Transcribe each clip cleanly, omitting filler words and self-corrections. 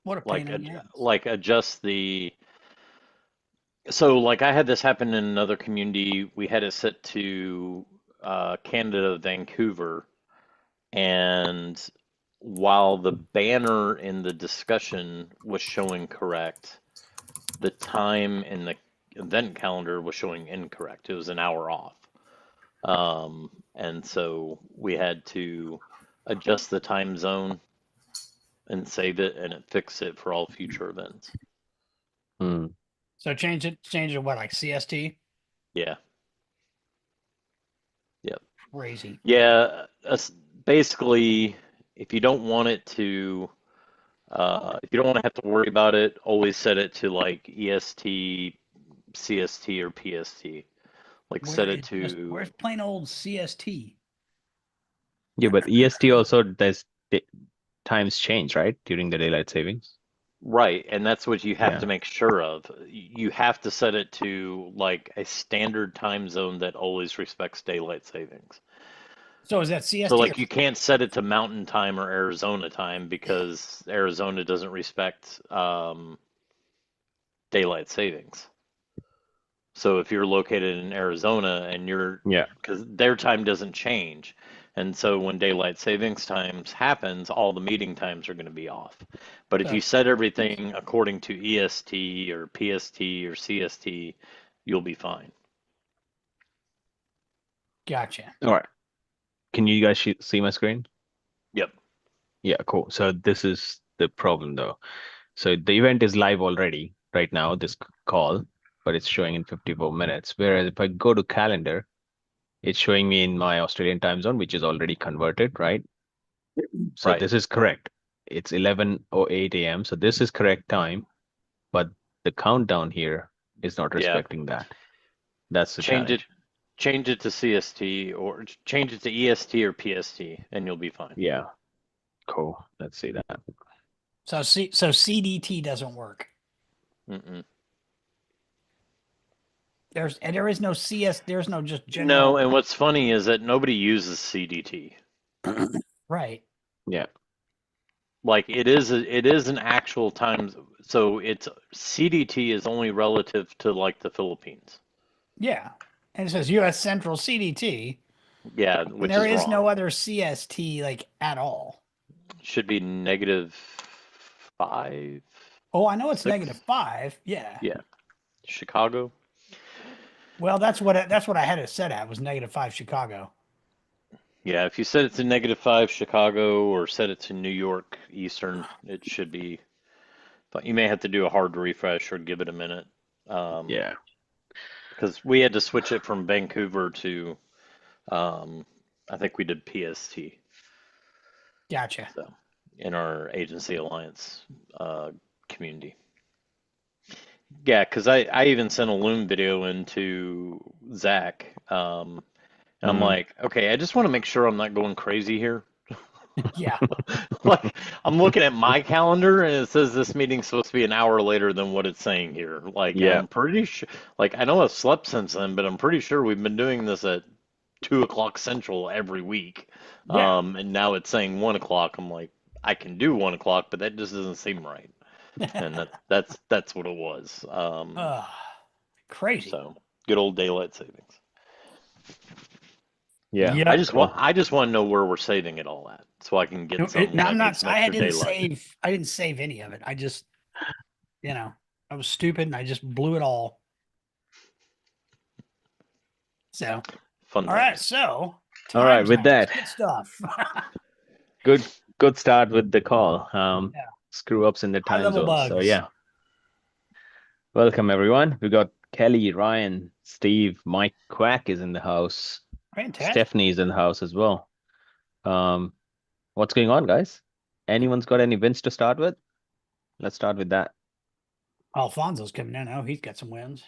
What a pain like in the ass. like adjust the. So like I had this happen in another community. We had it set to Canada, Vancouver, and while the banner in the discussion was showing correct, the time in the event calendar was showing incorrect. It was an hour off. And so we had to adjust the time zone and save it, and it fixed it for all future events. So change it to what, like CST? Yeah, yep. Crazy. Yeah, basically, if you don't want it to, if you don't want to have to worry about it, always set it to like EST, CST, or PST. Like set it to, Where's plain old CST? Yeah, but EST also there's times change, right? During the daylight savings. right, and that's what you have Yeah. to make sure of. You have to set it to like a standard time zone that always respects daylight savings. So is that So CST or like you can't set it to mountain time or Arizona time because Arizona doesn't respect daylight savings. So if you're located in Arizona and you're, Yeah. because their time doesn't change. And so when daylight savings times happens, all the meeting times are going to be off. But if so? you set everything according to EST or PST or CST, you'll be fine. Gotcha. All right. Can you guys see my screen? Yep. Yeah, cool. So this is the problem though. So the event is live already right now, this call, but it's showing in 54 minutes. Whereas if I go to calendar, it's showing me in my Australian time zone, which is already converted, right? So Right. this is correct. It's 11:08 a.m. So this is correct time, but the countdown here is not Yeah. respecting that. That's the Change it challenge. change it to CST or change it to EST or PST and you'll be fine. Yeah, cool. Let's see that. So CDT doesn't work. Mm-mm. There is no CS. There's no just No, general. and what's funny is that nobody uses CDT. Right. Yeah. Like it is an actual time. So it's CDT is only relative to like the Philippines. Yeah. And it says U.S. Central CDT, Yeah, and which there is is no wrong. other CST like at all. Should be -5, Oh, I know it's 6. -5. Yeah. Yeah, Chicago. Well, that's what I had it set at was -5 Chicago. Yeah, if you set it to -5 Chicago or set it to New York Eastern, it should be. But you may have to do a hard refresh or give it a minute. Um, Yeah. because we had to switch it from Vancouver to, I think we did PST. Gotcha. So in our agency alliance uh, community. Yeah, because I even sent a Loom video into Zach, and I'm Mm. like, okay, I just want to make sure I'm not going crazy here. Yeah. Like I'm looking at my calendar and it says this meeting's supposed to be an hour later than what it's saying here. Like, and Yeah. I'm pretty sure, like I know I've slept since then, but I'm pretty sure we've been doing this at 2 o'clock Central every week. Yeah. And now it's saying 1 o'clock. I'm like, I can do 1 o'clock, but that just doesn't seem right. And that's what it was. uh, Crazy. So good old daylight savings. Yeah. I Yep. just want Cool. I just want to know where we're saving it all at, so I can get some No, when I I'm need not. some extra daylight. I didn't save any of it. You know, I was stupid and I just blew it all. So, Fun all right. times. So, All time right. With zones. that, Good stuff. good start with the call. Yeah. Screw ups in the High time level zones. So bugs. yeah. Welcome everyone. We got Kelly, Ryan, Steve, Mike Quack is in the house. Fantastic. Stephanie is in the house as well. Um, what's going on, guys? Anyone's got any wins to start with? Let's start with that. Alfonso's coming in. Oh, he's got some wins.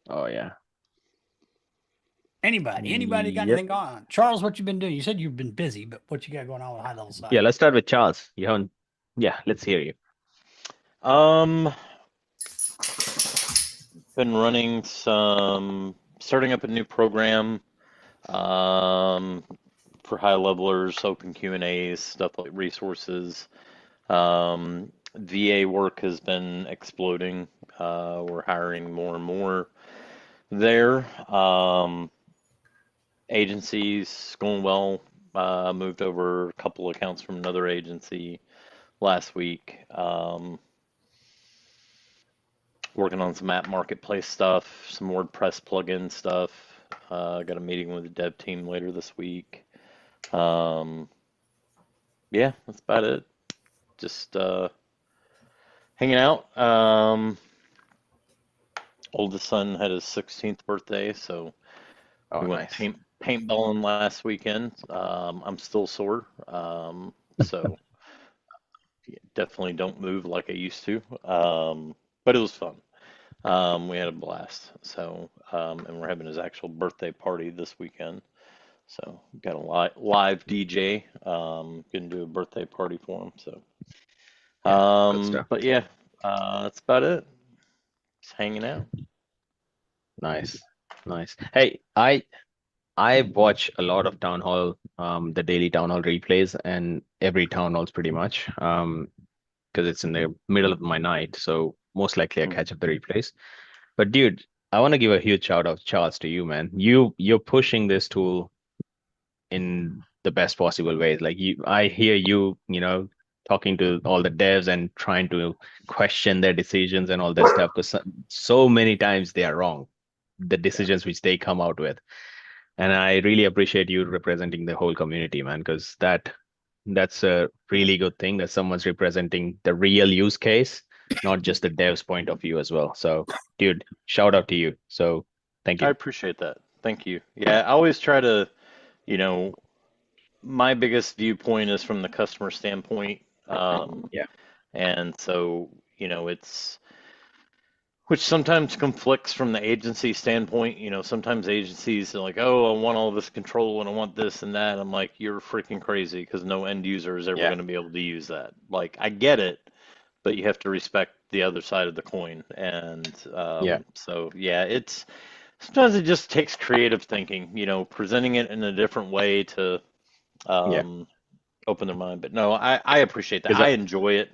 Oh yeah. Anybody got Yep. anything going on? Charles, what you been doing? You said you've been busy, but what you got going on with high level Yeah, side? let's start with Charles. You haven't Yeah, let's hear you. Um, been running starting up a new program um, for high levelers, open Q&As, stuff like resources. VA work has been exploding. We're hiring more and more there. Agencies going well. Moved over a couple accounts from another agency last week. Working on some app marketplace stuff, some WordPress plugin stuff. Got a meeting with the dev team later this week. Um, yeah, that's about it. Just hanging out. Oldest son had his 16th birthday, so we Oh, went nice. paintballing last weekend. I'm still sore, so definitely don't move like I used to. But it was fun. We had a blast. So, and we're having his actual birthday party this weekend. So, got a live DJ. Gonna do a birthday party for him. So, Yeah, good stuff. but yeah, that's about it. Just hanging out. Nice, nice. Hey, I watch a lot of town hall, the daily town hall replays, and every town hall's pretty much, because it's in the middle of my night, so most likely I Mm. catch up the replays. But dude, I want to give a huge shout out, Charles, to you, man. You're pushing this tool in the best possible ways. Like I hear you, talking to all the devs and trying to question their decisions and all that stuff, because so many times they are wrong, the Yeah. decisions which they come out with. And I really appreciate you representing the whole community, man, because that's a really good thing that someone's representing the real use case, not just the dev's point of view as well. So, dude, shout out to you. So, thank I you. appreciate that. Thank you. Yeah, I always try to, you know, my biggest viewpoint is from the customer standpoint. Yeah, And so, it's which sometimes conflicts from the agency standpoint. Sometimes agencies are like, oh, I want all this control and I want this and that. I'm like, you're freaking crazy because no end user is ever yeah, going to be able to use that. Like, I get it, but you have to respect the other side of the coin. And yeah, so, yeah, sometimes it just takes creative thinking, presenting it in a different way to yeah. um, open their mind. But no, I appreciate that. Because I enjoy it.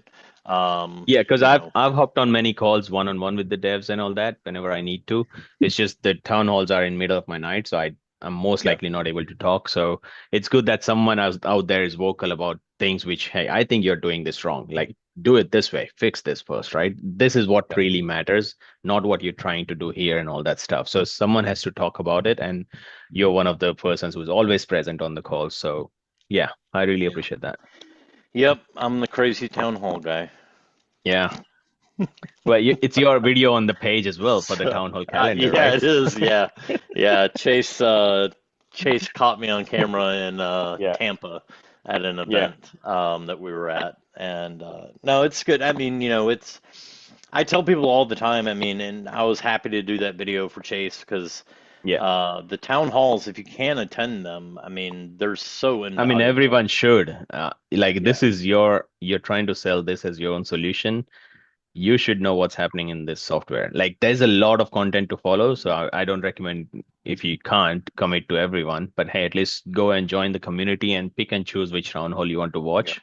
Um, Yeah, because you know, I've hopped on many calls one on one with the devs and all that whenever I need to. It's just the town halls are in middle of my night, so I'm most yeah, likely not able to talk. So it's good that someone out there is vocal about things which, hey, I think you're doing this wrong. Like, do it this way, fix this first, right? This is what yeah, really matters, not what you're trying to do here and all that stuff. So someone has to talk about it, and you're one of the persons who's always present on the call. So yeah, I really yeah. appreciate that. Yep, I'm the crazy town hall guy. Yeah. Well, it's your video on the page as well for the So, town hall calendar, yeah, right? it is. Yeah, yeah. Chase caught me on camera in Yeah, Tampa at an yeah, event that we were at, and no, it's good. I mean, it's. I tell people all the time. I mean, and I was happy to do that video for Chase because yeah. the town halls, if you can attend them, I mean, they're so I mean, invaluable. everyone should. Like, Yeah, this is you're trying to sell this as your own solution. You should know what's happening in this software. Like, there's a lot of content to follow, so I don't recommend, if you can't commit to everyone, but hey, at least go and join the community and pick and choose which town hall you want to yeah. watch.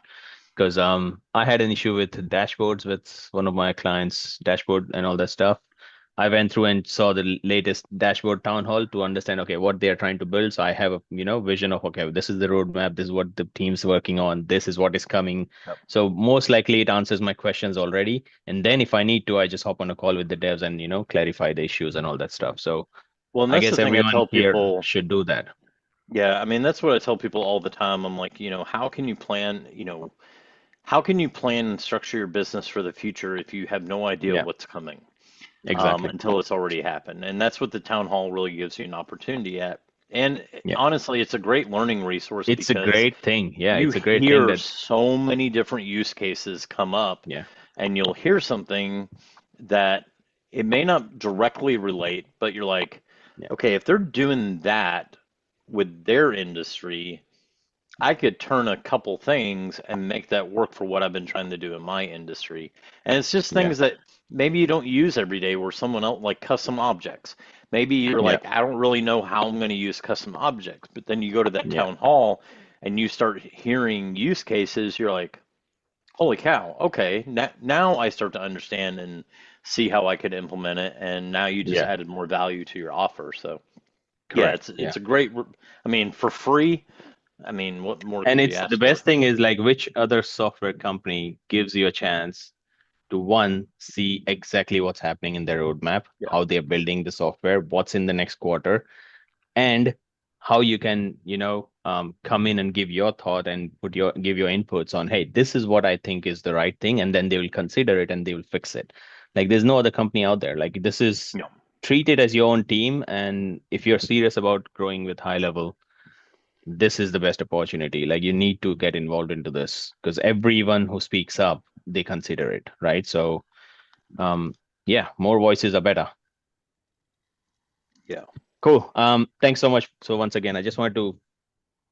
Because I had an issue with dashboards with one of my clients' dashboard and all that stuff. I went through and saw the latest dashboard town hall to understand, okay, what they are trying to build. So I have a, vision of, okay, this is the roadmap, this is what the team's working on, this is what is coming. Yep. So most likely it answers my questions already. And then if I need to, I just hop on a call with the devs and, clarify the issues and all that stuff. So Well, and I that's the guess thing I everyone tell here people. should do that. Yeah, I mean, that's what I tell people all the time. I'm like, how can you plan and structure your business for the future if you have no idea Yeah, what's coming exactly. until it's already happened? And that's what the town hall really gives you an opportunity at. And Yeah. honestly, it's a great learning resource It's a because great thing. Yeah, you it's a great thing hear that, so many different use cases come up, yeah, and you'll hear something that it may not directly relate, but you're like, yeah, okay, if they're doing that with their industry, I could turn a couple things and make that work for what I've been trying to do in my industry. And it's just yeah, things that maybe you don't use every day where someone else, like custom objects. Maybe you're yeah, like, I don't really know how I'm going to use custom objects. But then you go to that yeah, town hall and you start hearing use cases. You're like, Holy cow. Okay. Now I start to understand and see how I could implement it. And now you just Yeah, added more value to your offer. So yeah, correct. it's Yeah. a great, I mean, for free. I mean, what more And could you it's the ask for? best thing is like which other software company gives you a chance to one, see exactly what's happening in their roadmap, Yeah. how they're building the software, what's in the next quarter, and how you can, come in and give your thought and give your inputs on, hey, this is what I think is the right thing, and then they will consider it and they will fix it. Like there's no other company out there. Like this is Yeah. treat it as your own team, and if you're serious about growing with high level, this is the best opportunity. Like you need to get involved into this because everyone who speaks up, they consider it, right? So, um, yeah, more voices are better. Yeah. Cool. Thanks so much. So once again, I just wanted to,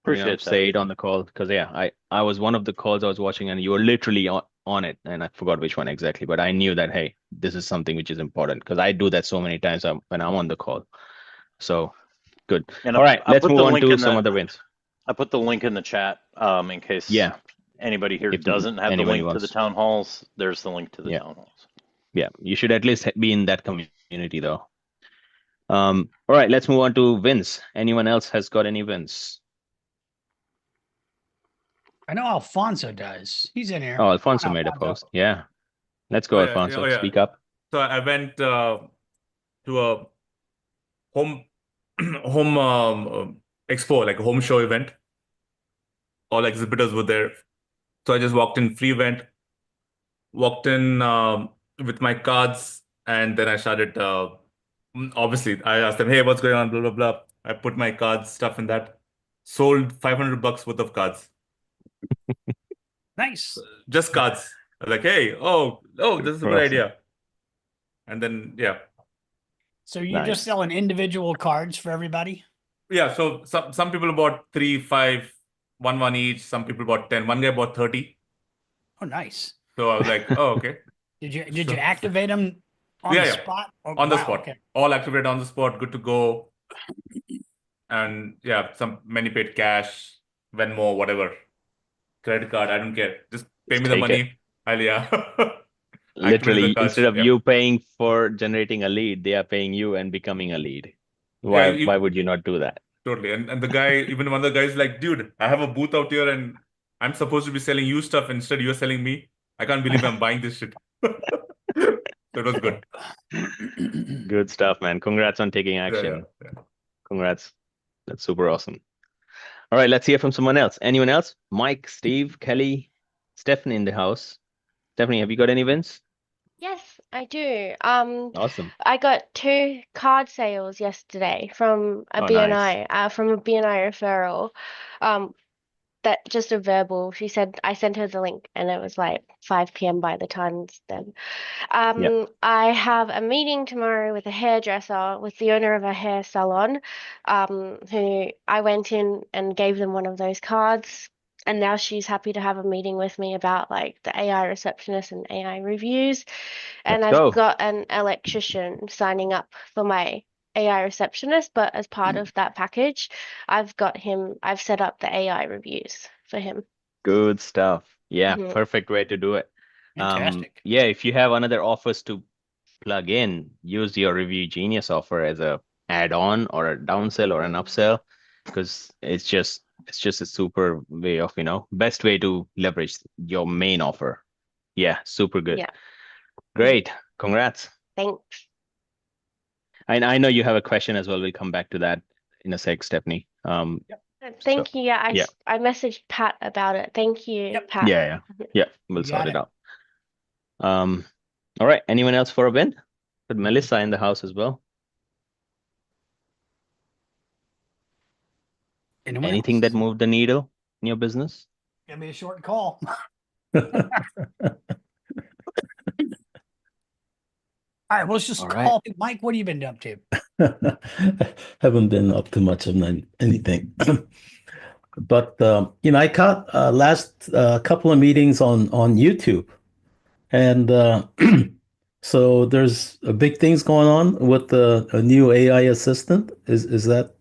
Appreciate that. say it on the call because yeah, I was one of the calls I was watching and you were literally on it, and I forgot which one exactly, but I knew that hey, this is something which is important because I do that so many times when I'm on the call. So good. And All right, I let's put move the on link to in some the other wins. I put the link in the chat in case Yeah, anybody here if doesn't have the anybody link to the wants. town halls. There's the link to the Yeah, town halls. yeah, you should at least be in that community though. All right, let's move on to wins. Anyone else has got any wins? I know Alfonso does. He's in Oh, here. Come Alfonso on, made a Alfonso. post. Yeah, let's Oh go, yeah, Alfonso. oh yeah. Speak up. So I went to a home home expo, like a home show event. All exhibitors were there. So I just walked in, free event, walked in with my cards, and then I started. Obviously, I asked them, "Hey, what's going on?" Blah blah blah. I put my cards stuff in that. Sold $500 worth of cards, Nice. just cards. I was like, "Hey, oh, this is a good Awesome. idea." And then yeah, So you're just Nice. selling individual cards for everybody? yeah. So some people bought three, five, one each. Some people bought 10. One guy bought 30. Oh, nice. So I was like, oh, okay. Did you So activate them on yeah, the yeah, spot? Oh, on the wow. spot, Okay. all activated on the spot, good to go. And yeah, some many paid cash, Venmo, whatever, credit card. I don't care. Just pay Just me the take it. money. I'll yeah, activated the Literally, instead cards. of Yeah, you paying for generating a lead, they are paying you and becoming a lead. yeah. Why would you not do that? Totally. And the guy, even one of the guys, like, dude, I have a booth out here, and I'm supposed to be selling you stuff. Instead, you're selling me. I can't believe I'm buying this shit. So it was good. Good stuff, man. Congrats on taking Yeah, yeah, action. yeah. Congrats. That's super awesome. All right, let's hear from someone else. Anyone else? Mike, Steve, Kelly, Stephanie in the house. Stephanie, have you got any wins? Yes, I do. Awesome. I got two card sales yesterday from a Oh, nice. BNI referral. Um, that just a verbal. She said I sent her the link and it was like 5 p.m. by the time it's done. Yeah, I have a meeting tomorrow with a hairdresser, with the owner of a hair salon, who I went in and gave them one of those cards. And now she's happy to have a meeting with me about like the AI receptionist and AI reviews. And let's I've go. got an electrician signing up for my AI receptionist, but as part of that package, I've set up the AI reviews for him. Good stuff. Yeah, Mhm. perfect way to do it. Fantastic. Yeah, if you have another offers to plug in, use your Review Genius offer as a add-on or a downsell or an upsell, because it's just a super way of, best way to leverage your main offer. Yeah, super good. Yeah. Mhm. Great. Congrats. Thanks. And I know you have a question as well. We'll come back to that in a sec, Stephanie. Yep. So Thank you. Yeah, yeah, I messaged Pat about it. Thank you, Yep. Pat. yeah, yeah. We'll You sort got it it. out. Um, all right. Anyone else for a win? But Melissa in the house as well. Anyone Anything that else? moved the needle in your business? Gonna be a short call. All right, well, let's just All right. call Mike. What have you been up to? Haven't been up to much of anything. But I caught last couple of meetings on YouTube, and so there's big things going on with a new AI assistant. Is that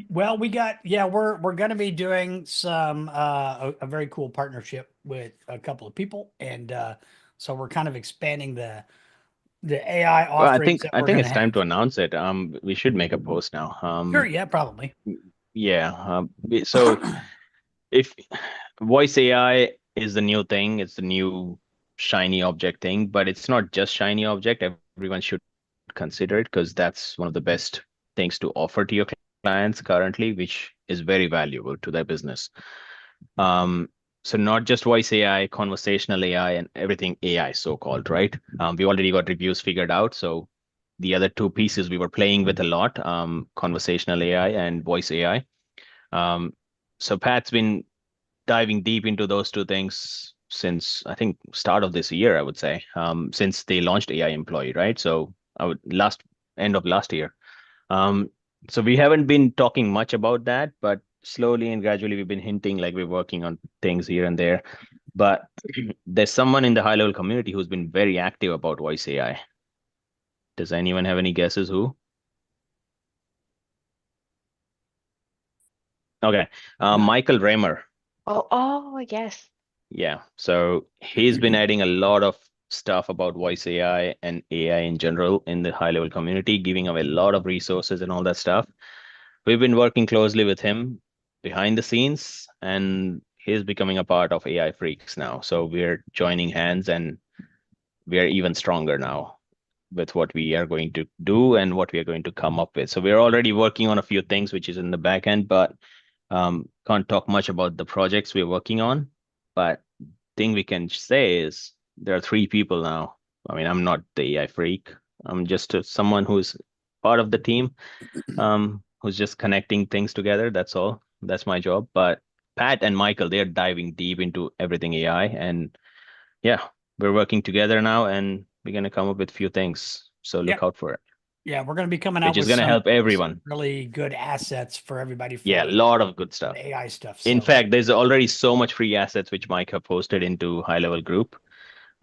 Well, we're going to be doing some a very cool partnership with a couple of people, and so we're kind of expanding the AI Well, offerings that I we're think going to it's time have. to announce it. We should make a post now. Sure, yeah, probably. Yeah. So if voice AI is the new thing, it's the new shiny object thing, but it's not just shiny object. Everyone should consider it because that's one of the best things to offer to your clients currently, which is very valuable to their business. Um, so not just voice AI, conversational AI, and everything AI, so-called, right? We already got reviews figured out. So the other two pieces we were playing with a lot, conversational AI and voice AI. Um, so Pat's been diving deep into those two things since I think start of this year, I would say, since they launched AI Employee, right? So I would last end of last year. Um, so we haven't been talking much about that, but slowly and gradually we've been hinting like we're working on things here and there. But there's someone in the high level community who's been very active about voice AI. Does anyone have any guesses who? Okay. No. Michael Raymer. Oh, yes. Yeah. So he's been adding a lot of stuff about voice AI and AI in general in the high level community, giving away a lot of resources and all that stuff. We've been working closely with him behind the scenes, and he's becoming a part of AI Freaks now. So we're joining hands and we're even stronger now with what we are going to do and what we are going to come up with. So we're already working on a few things which is in the back end, but can't talk much about the projects we're working on. But thing we can say is there are three people now. I mean, I'm not the AI freak. I'm just someone who's part of the team, who's just connecting things together. That's all. That's my job. But Pat and Michael, they're diving deep into everything AI, and yeah, we're working together now, and we're gonna come up with a few things. So Yeah, look out for it, yeah, we're going to be coming which out is with gonna help some everyone. really good assets for everybody Yeah, a for lot of good stuff. the AI stuff. In So fact, there's already so much free assets which Mike have posted into high level group,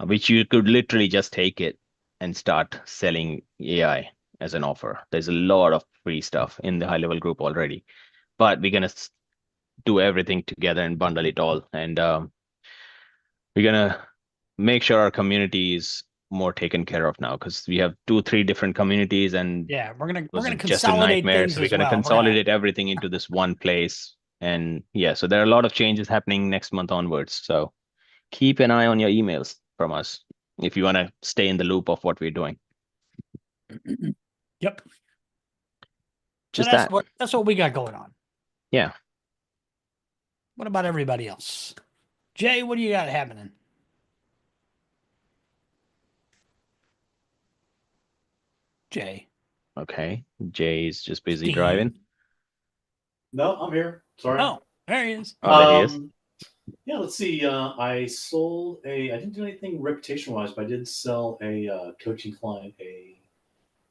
which you could literally just take it and start selling AI as an offer. There's a lot of free stuff in the high level group already, but we're gonna do everything together and bundle it all, and we're gonna make sure our community is more taken care of now because we have two, three different communities, and yeah, it we're was gonna just a consolidate nightmare. things So we're as gonna well. We're gonna consolidate everything into this one place, and yeah, so there are a lot of changes happening next month onwards. So keep an eye on your emails from us if you want to stay in the loop of what we're doing. yep. So Just that. that's what we got going on. Yeah. What about everybody else? Jay, what do you got happening? Jay. Okay. Jay's just busy Steve. driving. No, I'm here. Sorry. Oh, there he is. Oh, there he is. Yeah, let's see. I sold a. I didn't do anything reputation wise, but I did sell a coaching client the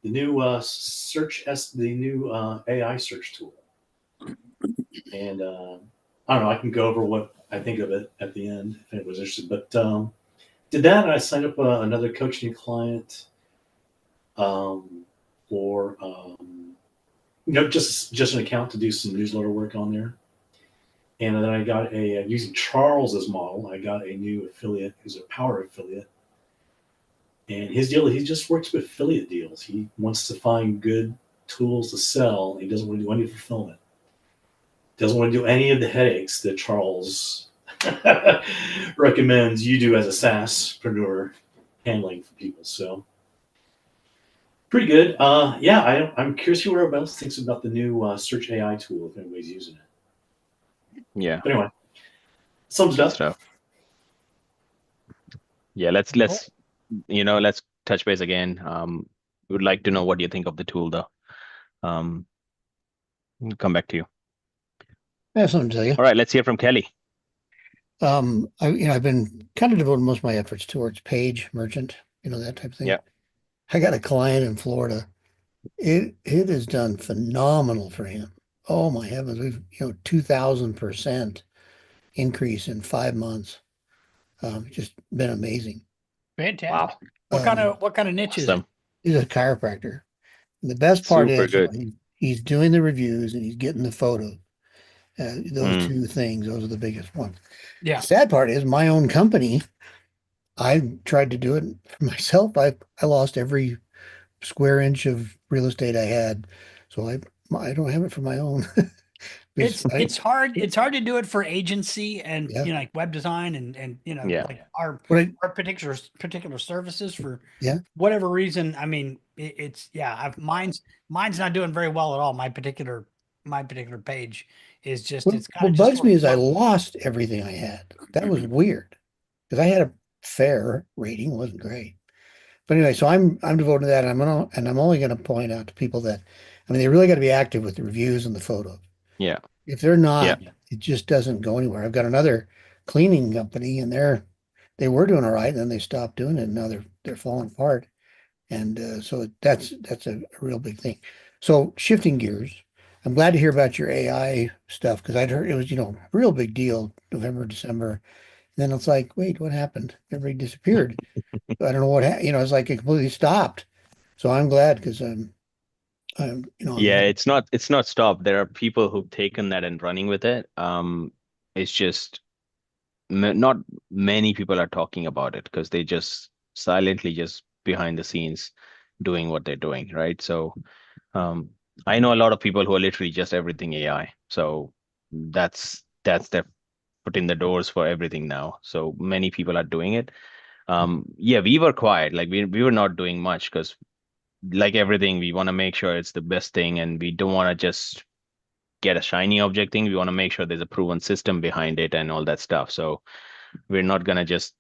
new the new AI search tool, and I don't know. I can go over what I think of it at the end if anyone's interested. But did that, and I signed up another coaching client for just an account to do some newsletter work on there. And then I got using Charles's model, I got a new affiliate who's a power affiliate. And his deal, he just works with affiliate deals. He wants to find good tools to sell. He doesn't want to do any fulfillment. Doesn't want to do any of the headaches that Charles recommends you do as a SaaSpreneur handling for people. So pretty good. Yeah, I'm curious who everybody else thinks about the new Search AI tool if anybody's using it. Yeah. But anyway, sums it Good up. stuff. Yeah, let's touch base again. We would like to know what you think of the tool though. We'll come back to you. I have something to tell you. All right, let's hear from Kelly. I've been kind of devoting most of my efforts towards page merchant, that type of thing. Yeah. I got a client in Florida. It has done phenomenal for him. Oh my heavens, we've 2,000% increase in 5 months. Just been amazing. Fantastic. Wow. What kind of niche is it? Awesome. He's a chiropractor. And the best part Super is, good. He's doing the reviews and he's getting the photos. Those Mm. two things, those are the biggest ones. Yeah. The sad part is my own company. I tried to do it for myself. I lost every square inch of real estate I had, so I don't have it for my own. It's hard. It's hard to do it for agency and Yeah. like web design and Yeah. like our But particular services for Yeah. whatever reason. I mean, it's mine's not doing very well at all. My particular page is just it's kind what of just bugs sort me of is I lost everything I had. That was weird because I had a fair rating, it wasn't great. But anyway, so I'm devoted to that. I'm only gonna point out to people that I mean they really got to be active with the reviews and the photos. Yeah. If they're Yeah. not, it just doesn't go anywhere. I've got another cleaning company and they were doing all right, and then they stopped doing it, and now they're falling apart. And so that's a real big thing. So shifting gears, I'm glad to hear about your AI stuff because I'd heard it was, a real big deal November, December. And then it's like, wait, what happened? Everybody disappeared. I don't know what happened. It's like it completely stopped. So I'm glad because I'm Yeah, it's not stopped. There are people who've taken that and running with it. It's just not many people are talking about it because they just silently just behind the scenes doing what they're doing, right? So um, I know a lot of people who are literally just everything AI. So that's their foot in the doors for everything now. So many people are doing it. Yeah, we were quiet. Like we were not doing much because like everything, we want to make sure it's the best thing and we don't want to just get a shiny object thing. We want to make sure there's a proven system behind it and all that stuff. So we're not gonna just,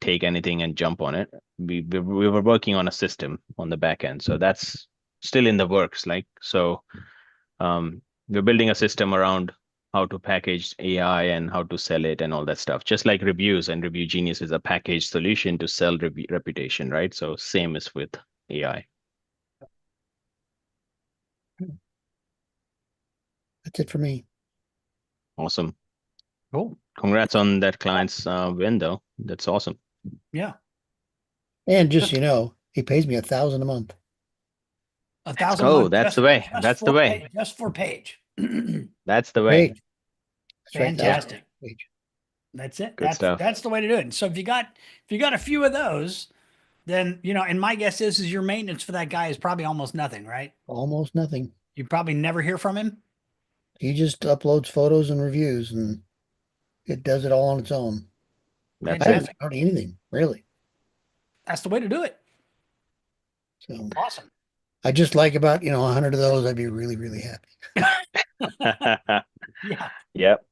take anything and jump on it. We were working on a system on the back end. So that's still in the works. Like so we're building a system around how to package AI and how to sell it and all that stuff. Just like reviews and Review Genius is a packaged solution to sell reputation, right? So same as with AI. That's it for me. Awesome. cool. Congrats on that client's win, though. That's awesome. Yeah, And just so you know, he pays me $1,000 a month. 1,000 a Oh, month that's the way. That's the way. just for page. That's the way. Page. That's right. Fantastic. Page. That's it. Good stuff. That's the way to do it. So if you got a few of those, then and my guess is your maintenance for that guy is probably almost nothing, right? Almost nothing. You probably never hear from him. He just uploads photos and reviews and it does it all on its own. That's I it. didn't start anything, really. That's the way to do it. So Awesome. I just like about, 100 of those, I'd be really, really happy. Yeah. Yep.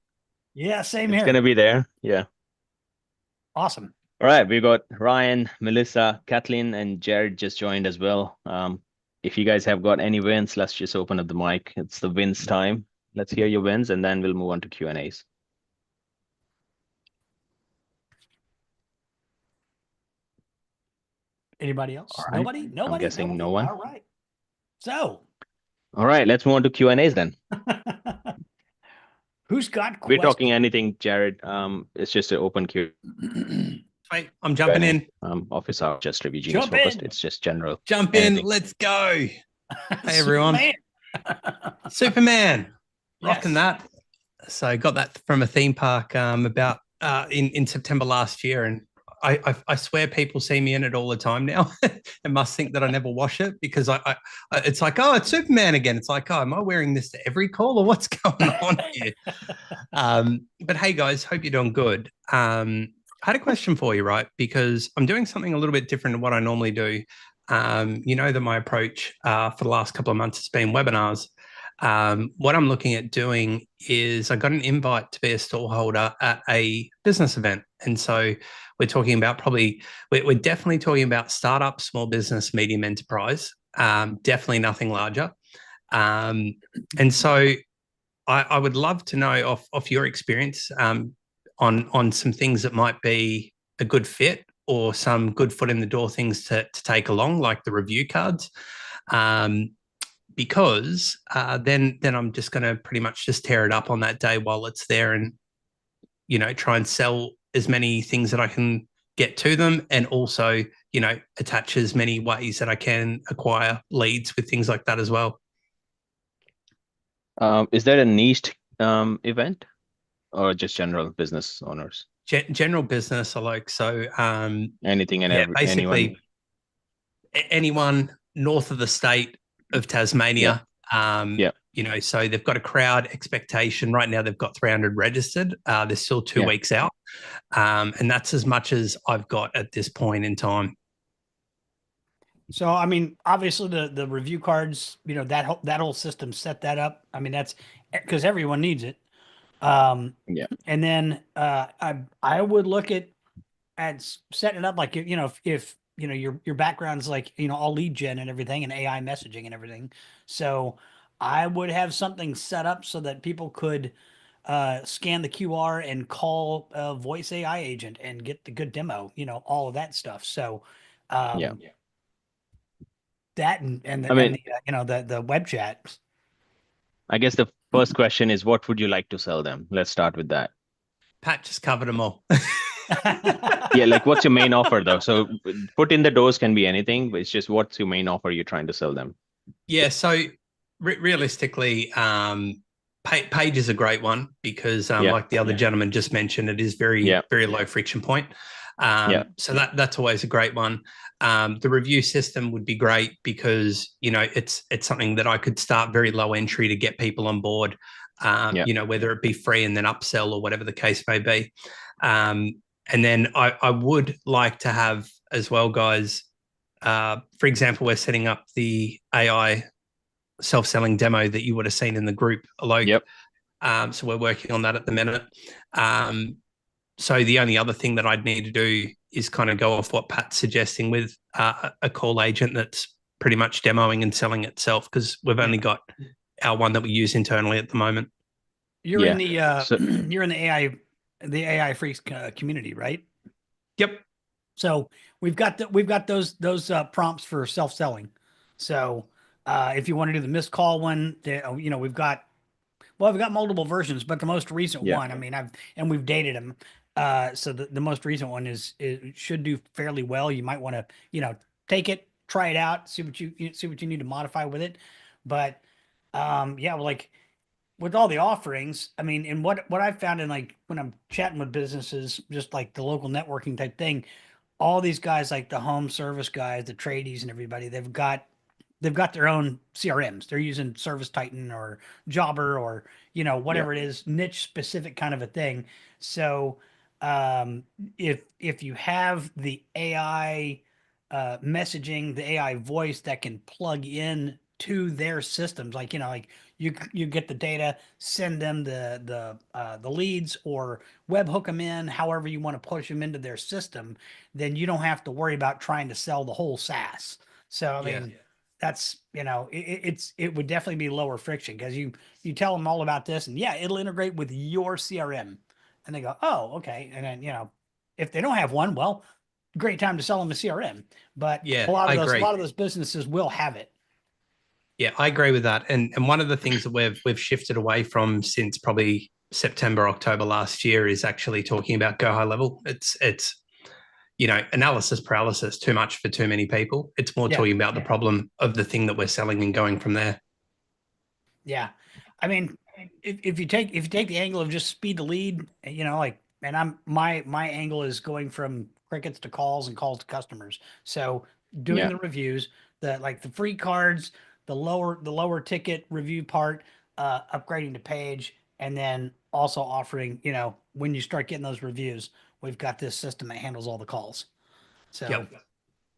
Yeah. Same It's here. gonna be there. Yeah. Awesome. All right. We got Ryan, Melissa, Kathleen, and Jared just joined as well. If you guys have got any wins, let's just open up the mic. It's the wins time. Let's hear your wins, and then we'll move on to Q&As. Anybody else? All right. Nobody? Nobody? I'm guessing no Nobody? one. All right. So, All right. Let's move on to Q&As then. who's got We're talking questions? anything, Jared. It's just an open Q. Wait, I'm jumping in. Office hours, just Review Genius Jump focused. in. It's just general. Jump in. Anything. Let's go. Hey, everyone. Superman. Rocking Yes. that. So I got that from a theme park about in September last year. And I swear people see me in it all the time now and must think that I never wash it because I it's like, oh, it's Superman again. It's like, oh, am I wearing this to every call or what's going on here? But hey, guys, hope you're doing good. I had a question for you, right? Because I'm doing something a little bit different than what I normally do. You know that my approach for the last couple of months has been webinars. What I'm looking at doing is I got an invite to be a stallholder at a business event. And so we're talking about we're definitely talking about startup, small business, medium enterprise, definitely nothing larger. And so I would love to know off your experience on some things that might be a good fit or some good foot in the door things to take along, like the review cards. Because then I'm just going to pretty much just tear it up on that day while it's there and, try and sell as many things that I can get to them and also, attach as many ways that I can acquire leads with things like that as well. Is there a niched event or just general business owners? General business, like so. Anything and Yeah, anyone. basically anyone north of the state of Tasmania. Yeah. So they've got a crowd expectation. Right now, they've got 300 registered. They're still 2 weeks out. And that's as much as I've got at this point in time. So, I mean, obviously the review cards, that whole system set that up. I mean, that's because everyone needs it. Yeah. And then I would look at setting it up like if your background's like all lead gen and everything and AI messaging and everything. So I would have something set up so that people could scan the QR and call a voice AI agent and get the good demo, all of that stuff. So Yeah. that and I mean, the web chat. I guess the first question is, what would you like to sell them? Let's start with that. Pat just covered them all. Yeah, like what's your main offer though? So foot in the doors can be anything, but it's just what's your main offer you're trying to sell them? Yeah, so realistically, Page is a great one because, like the other gentleman just mentioned, it is very low friction point. So that's always a great one. The review system would be great because it's something that I could start very low entry to get people on board. Whether it be free and then upsell or whatever the case may be. And then I would like to have as well, guys. For example, we're setting up the AI self-selling demo that you would have seen in the group. So we're working on that at the minute. So the only other thing that I'd need to do is kind of go off what Pat's suggesting with a call agent that's pretty much demoing and selling itself, because we've only got our one that we use internally at the moment. You're in the you're in the AI Freaks community, right? Yep. So we've got those prompts for self-selling. So if you want to do the missed call one, we've got multiple versions, but the most recent one, I mean, we've dated them. So the most recent one is should do fairly well. You might want to, take it, try it out, see what you need to modify with it. But like with all the offerings, I mean, and what I've found in like when I'm chatting with businesses, just like the local networking type thing, all these guys like the home service guys, the tradies and everybody, they've got their own CRMs. They're using Service Titan or Jobber or whatever it is, niche specific kind of a thing. So if you have the AI messaging, the AI voice that can plug in to their systems, like like you get the data, send them the leads or web hook them in, however you want to push them into their system, then you don't have to worry about trying to sell the whole SaaS. So I mean, that's it would definitely be lower friction because you tell them all about this and it'll integrate with your CRM, and they go, oh, okay, and then if they don't have one, well, great time to sell them a CRM. But a lot of those businesses will have it. Yeah, I agree with that. And one of the things that we've shifted away from since probably September, October last year is actually talking about Go HighLevel. It's analysis paralysis, too much for too many people. It's more talking about the problem of the thing that we're selling and going from there. Yeah. I mean, if you take the angle of just speed to lead, and my angle is going from crickets to calls and calls to customers. So doing the reviews, the free cards, the lower ticket review part, upgrading to Page, and then also offering, when you start getting those reviews, we've got this system that handles all the calls. So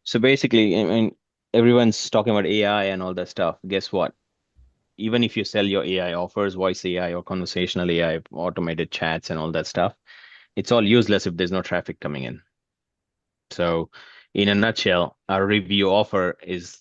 So basically, I mean, everyone's talking about AI and all that stuff. Guess what? Even if you sell your AI offers, voice AI or conversational AI, automated chats and all that stuff, it's all useless if there's no traffic coming in. So in a nutshell, our review offer is,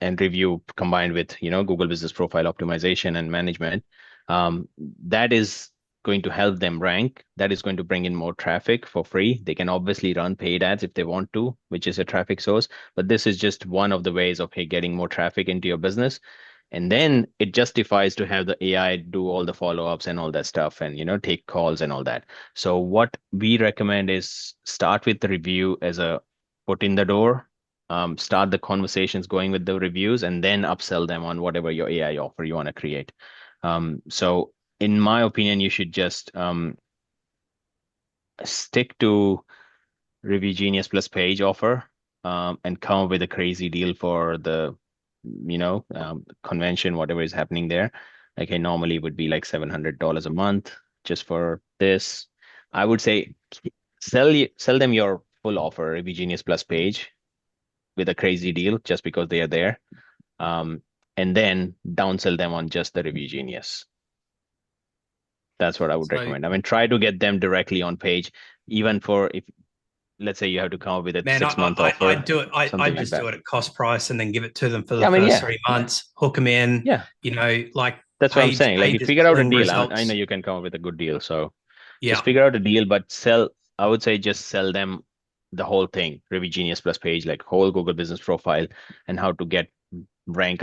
and review combined with, Google Business Profile optimization and management, that is going to help them rank. That is going to bring in more traffic for free. They can obviously run paid ads if they want to, which is a traffic source. But this is just one of the ways of getting more traffic into your business. And then it justifies to have the AI do all the follow-ups and all that stuff and, take calls and all that. So what we recommend is start with the review as a foot in the door, start the conversations going with the reviews, and then upsell them on whatever your AI offer you want to create. So in my opinion, you should just stick to Review Genius plus page offer, and come up with a crazy deal for the, convention, whatever is happening there. Like, hey, normally it would be like $700 a month just for this. I would say sell them your full offer, Review Genius plus page, with a crazy deal just because they are there. And then downsell them on just the Review Genius. That's what I would So- recommend. I mean, try to get them directly on page, even for, if let's say you have to come up with a Man, 6 month I offer, do it. something I like just that. do it at cost price and then give it to them for the Yeah, I mean, first yeah. 3 months. Hook them in. Yeah. Like That's what I'm page saying. Like, you pages figure out a pulling deal. I know results. you can come up with a good deal. So Yeah, just figure out a deal, but sell. I would say just sell them the whole thing, Review Genius plus page, like whole Google business profile, and how to get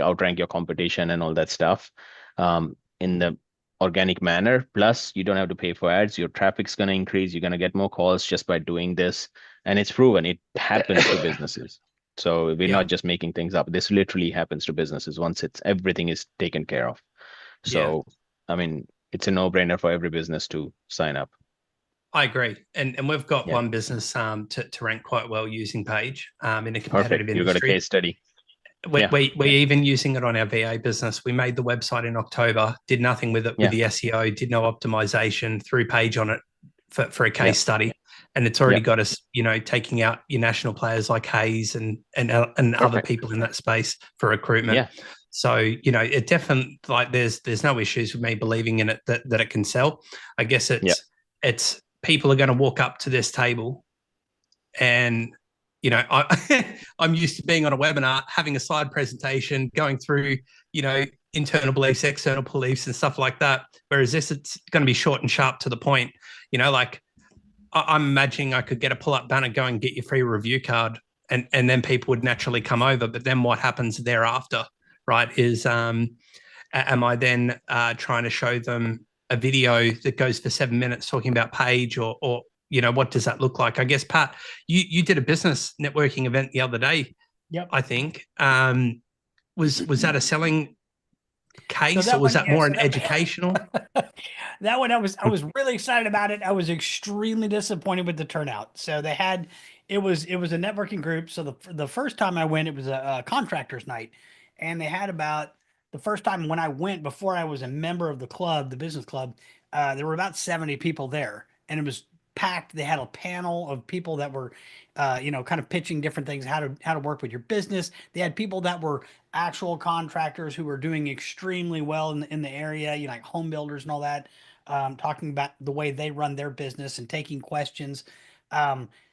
outrank your competition and all that stuff, in the organic manner. Plus, you don't have to pay for ads. Your traffic's going to increase. You're going to get more calls just by doing this. And it's proven it happens to businesses. So we're Yeah. not just making things up. This literally happens to businesses once everything is taken care of. So, I mean, it's a no-brainer for every business to sign up. I agree. And we've got Yeah. one business to rank quite well using page in a competitive Perfect. You got a industry. case study. We're even using it on our VA business. We made the website in October, did nothing with it with the SEO, did no optimization, threw page on it for a case study. And it's already got us, taking out your national players like Hayes and other people in that space for recruitment. Yeah. So, it definitely, like, there's no issues with me believing in it that it can sell. I guess it's people are going to walk up to this table and I'm used to being on a webinar, having a slide presentation, going through, internal beliefs, external beliefs, and stuff like that. Whereas this, it's going to be short and sharp to the point. Like I'm imagining I could get a pull-up banner, go and get your free review card, and then people would naturally come over. But then what happens thereafter, right? Is am I then trying to show them a video that goes for 7 minutes talking about page or what does that look like? I guess, Pat, you did a business networking event the other day. Yep. I think. Was that a selling case, that or was one- that yeah, more so an that- educational? That one I was really excited about it. I was extremely disappointed with the turnout. So it was a networking group. So the first time I went, it was a contractors night, and they had about the first time when I went before I was a member of the club, the business club, there were about 70 people there, and it was packed. They had a panel of people that were, kind of pitching different things, how to work with your business. They had people that were actual contractors who were doing extremely well in the area, like home builders and all that, talking about the way they run their business and taking questions.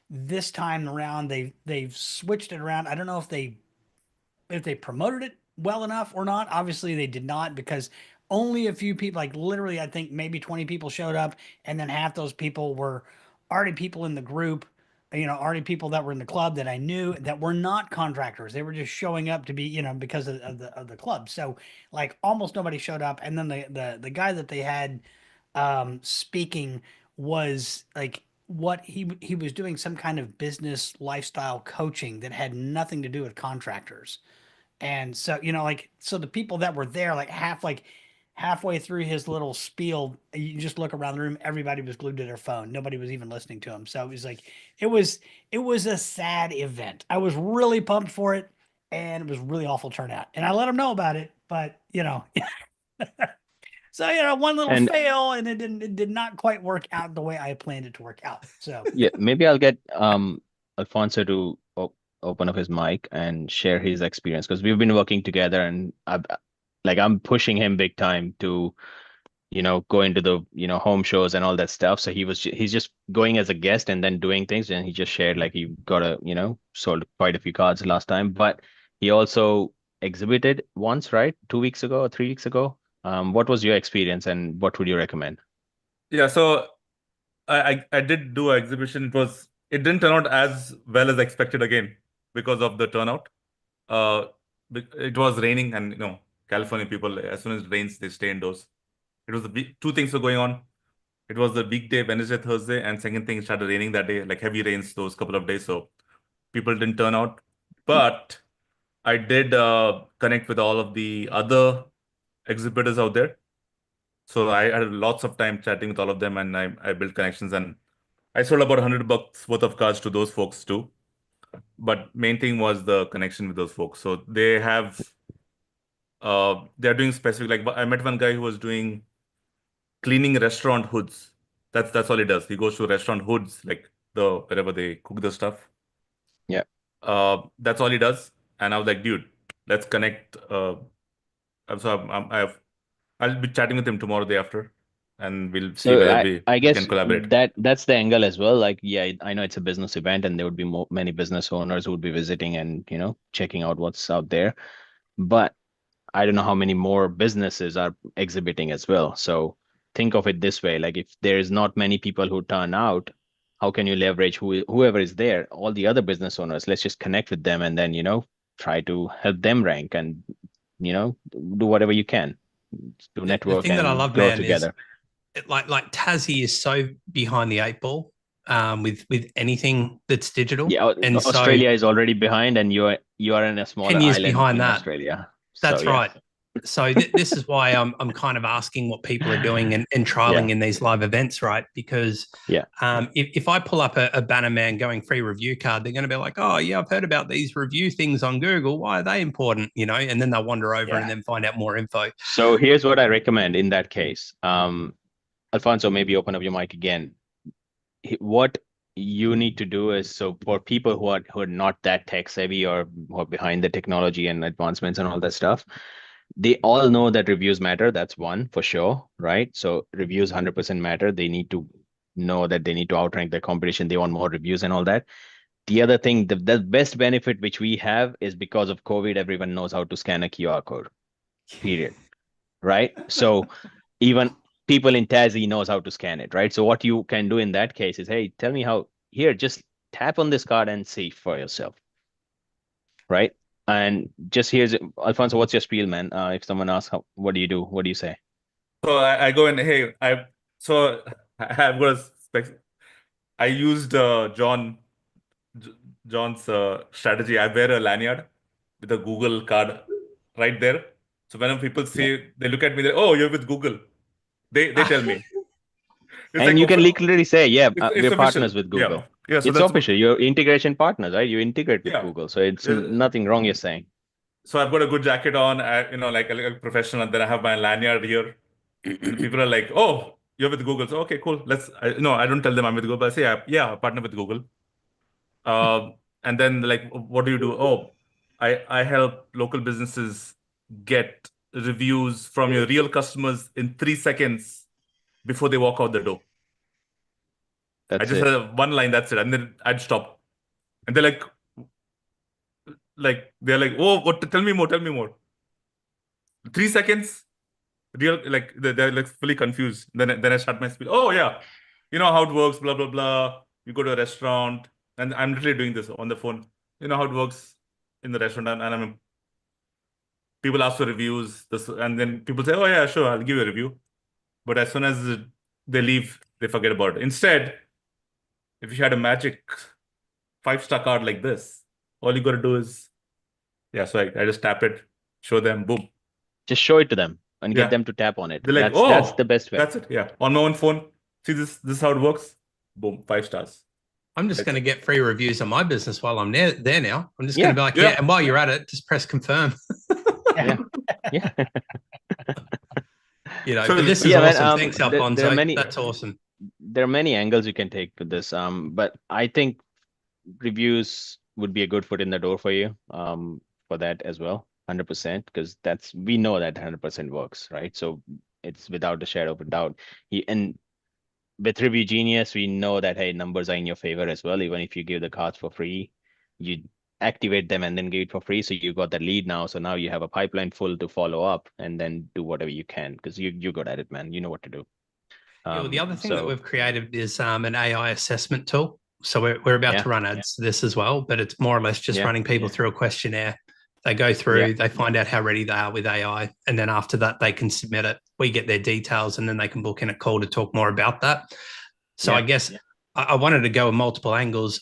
This time around, they've switched it around. I don't know if they promoted it well enough or not. Obviously, they did not, because only a few people, like literally, I think maybe 20 people showed up, and then half those people were already people in the group, already people that were in the club that I knew that were not contractors. They were just showing up to be, because of the club. So like almost nobody showed up. And then the guy that they had speaking was like what he was doing some kind of business lifestyle coaching that had nothing to do with contractors. And so, so the people that were there, like halfway through his little spiel, you just look around the room, everybody was glued to their phone. Nobody was even listening to him. So it was like, it was a sad event. I was really pumped for it, and it was really awful turnout. And I let him know about it, but so, one little fail, and it did not quite work out the way I planned it to work out. So yeah, maybe I'll get Alfonso to open up his mic and share his experience, because we've been working together, and I'm pushing him big time to go into the home shows and all that stuff. So he's just going as a guest and then doing things, and he just shared like he got sold quite a few cards last time, but he also exhibited once, right? 2 weeks ago or 3 weeks ago. What was your experience, and what would you recommend? Yeah, so I did do an exhibition. It didn't turn out as well as expected again because of the turnout. It was raining, and California people, as soon as it rains, they stay indoors. It was two things were going on. It was the weekday, Wednesday, Thursday, and second thing, it started raining that day, like heavy rains those couple of days. So people didn't turn out. But I did connect with all of the other exhibitors out there. So I had lots of time chatting with all of them, and I built connections, and I sold about $100 worth of cards to those folks too. But main thing was the connection with those folks. So they're doing specific, like I met one guy who was doing cleaning restaurant hoods. That's all he does. He goes to restaurant hoods, like wherever they cook the stuff. Yeah. That's all he does. And I was like, dude, let's connect. So I'll be chatting with him tomorrow, day after, and we'll see So whether I we guess can collaborate. that's the angle as well. Like, yeah, I know it's a business event, and there would be many business owners who would be visiting and checking out what's out there. But I don't know how many more businesses are exhibiting as well. So think of it this way: like, if there's not many people who turn out, how can you leverage whoever is there, all the other business owners? Let's just connect with them and then try to help them rank and do whatever you can to The network thing that I and love, grow man, is together. like Tassie is so behind the eight ball with anything that's digital. Yeah, And so Australia is already behind, and you are in a smaller 10 years island behind in that. Australia. That's So yeah. right. So this is why I'm kind of asking what people are doing and trialing in these live events, right? Because if I pull up a banner man going free review card, they're going to be like, oh yeah, I've heard about these review things on Google. Why are they important? And then they'll wander over and then find out more info. So here's what I recommend in that case. Alfonso, maybe open up your mic again. What you need to do is, so for people who are not that tech savvy or who are behind the technology and advancements and all that stuff, they all know that reviews matter. That's one for sure, right? So reviews 100% matter. They need to know that they need to outrank their competition. They want more reviews and all that. The other thing, the best benefit which we have is because of COVID, everyone knows how to scan a QR code, period, right? So even people in Tassie knows how to scan it, right? So what you can do in that case is, hey, tell me how, here, just tap on this card and see for yourself, right? And just here's, Alfonso, what's your spiel, man? If someone asks, what do you do? What do you say? So I go in, hey, I've got a I used John's strategy. I wear a lanyard with a Google card right there. So whenever people say, they look at me, oh, you're with Google. They tell me. It's And like you can literally say, yeah, it's we're official. partners with Google. Yeah. So It's that's official. You're integration partners, right? You integrate with Yeah. Google. So it's nothing wrong you're saying. So I've got a good jacket on, like a professional, and then I have my lanyard here. And people are like, "Oh, you're with Google." So okay, cool. No, I don't tell them I'm with Google, but I say, "Yeah, I partner with Google." And then like, what do you do? Oh, I help local businesses get reviews from your real customers in 3 seconds before they walk out the door. I That's just it. had one line, that's it, and then I'd stop, and they're like, "Oh, what? Tell me more. Tell me more." 3 seconds. They're like fully confused. Then I start my speech. Oh yeah, you know how it works. Blah blah blah. You go to a restaurant, and I'm literally doing this on the phone. You know how it works in the restaurant, and people ask for reviews. And then people say, "Oh yeah, sure, I'll give you a review." But as soon as they leave, they forget about it. Instead, if you had a magic 5-star card like this, all you got to do is, So I just tap it, show them, boom. Just show it to them and Yeah. get them to tap on it. They're like, That's the best way. That's it. Yeah. On my own phone. See this is how it works. Boom, 5 stars. I'm just going to get free reviews on my business while I'm there now. I'm just going to be like, Yeah. and while you're at it, just press confirm. Yeah. But this is awesome. Thanks, Alfonso. There are many, that's awesome. There are many angles you can take to this. But I think reviews would be a good foot in the door for you, for that as well. 100%, because we know that 100% works, right? So it's without a shadow of a doubt. And with Review Genius, we know that, hey, numbers are in your favor as well. Even if you give the cards for free, you activate them and then give it for free. So you got the lead now. So now you have a pipeline full to follow up and then do whatever you can, because you're good at it, man. You know what to do. The other thing that we've created is an AI assessment tool. So we're about to run ads to this as well, but it's more or less just running people through a questionnaire. They go through, they find out how ready they are with AI. And then after that, they can submit it. We get their details and then they can book in a call to talk more about that. So I guess I wanted to go with multiple angles.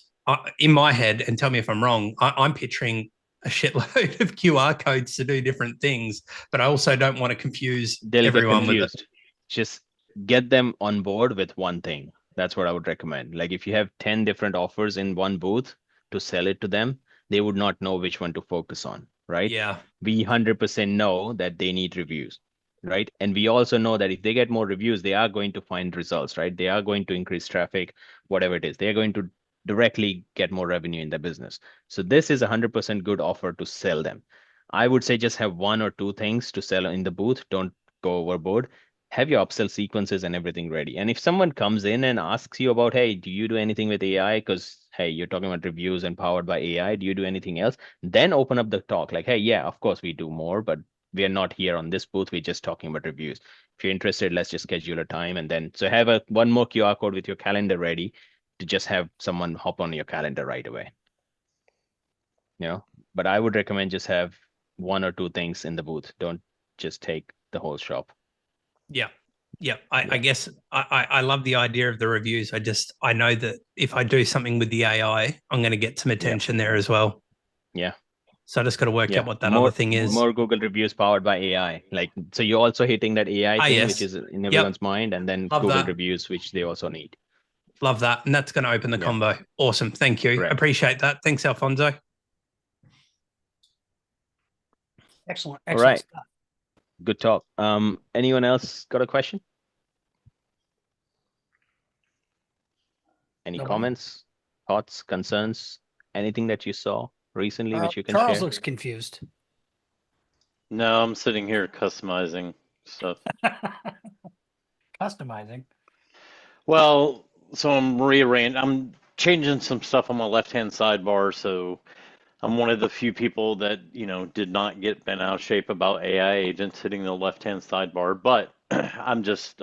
In my head, and tell me if I'm wrong, I'm picturing a shitload of QR codes to do different things, but I also don't want to confuse everyone with it. just get them on board with one thing. That's what I would recommend. Like if you have 10 different offers in one booth to sell it to them, they would not know which one to focus on, right? Yeah. We 100% know that they need reviews, right? And we also know that if they get more reviews, they are going to find results, right? They are going to increase traffic, whatever it is. They are going to directly get more revenue in their business. So this is a 100% good offer to sell them. I would say just have one or two things to sell in the booth. Don't go overboard. Have your upsell sequences and everything ready. And if someone comes in and asks you about, hey, do you do anything with AI? Because, hey, you're talking about reviews and powered by AI. Do you do anything else? Then open up the talk like, hey, yeah, of course we do more, but we are not here on this booth. We're just talking about reviews. If you're interested, let's just schedule a time. And then, so have one more QR code with your calendar ready to just have someone hop on your calendar right away. You know, but I would recommend just have one or two things in the booth. Don't just take the whole shop. Yeah. Yeah. I guess I love the idea of the reviews. I know that if I do something with the AI, I'm going to get some attention there as well. Yeah. So I just got to work Yeah. out what that other thing is. More Google reviews powered by AI. Like, so you're also hitting that AI thing, yes. which is in everyone's mind, and then Love Google that. reviews, which they also need. Love that. And that's going to open the Yeah. combo. Awesome. Thank you. Correct. Appreciate that. Thanks, Alfonso. Excellent. All right. Stuff. Good talk. Anyone else got a question? Any Nobody? comments, thoughts, concerns, anything that you saw recently which you can Charles share? looks confused. No, I'm sitting here customizing stuff. Customizing. Well, so I'm changing some stuff on my left-hand sidebar, so I'm one of the few people that, did not get bent out of shape about AI agents hitting the left-hand sidebar, but I'm just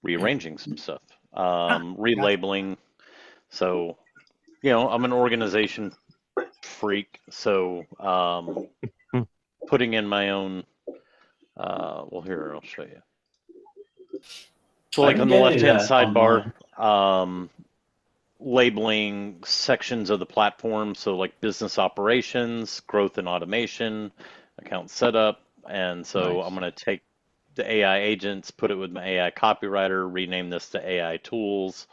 rearranging some stuff, relabeling. So, I'm an organization freak, so putting in my own, well, here, I'll show you. So like on the left-hand sidebar, labeling sections of the platform. So like business operations, growth and automation, account setup. And so I'm going to take the AI agents, put it with my AI copywriter, rename this to AI tools,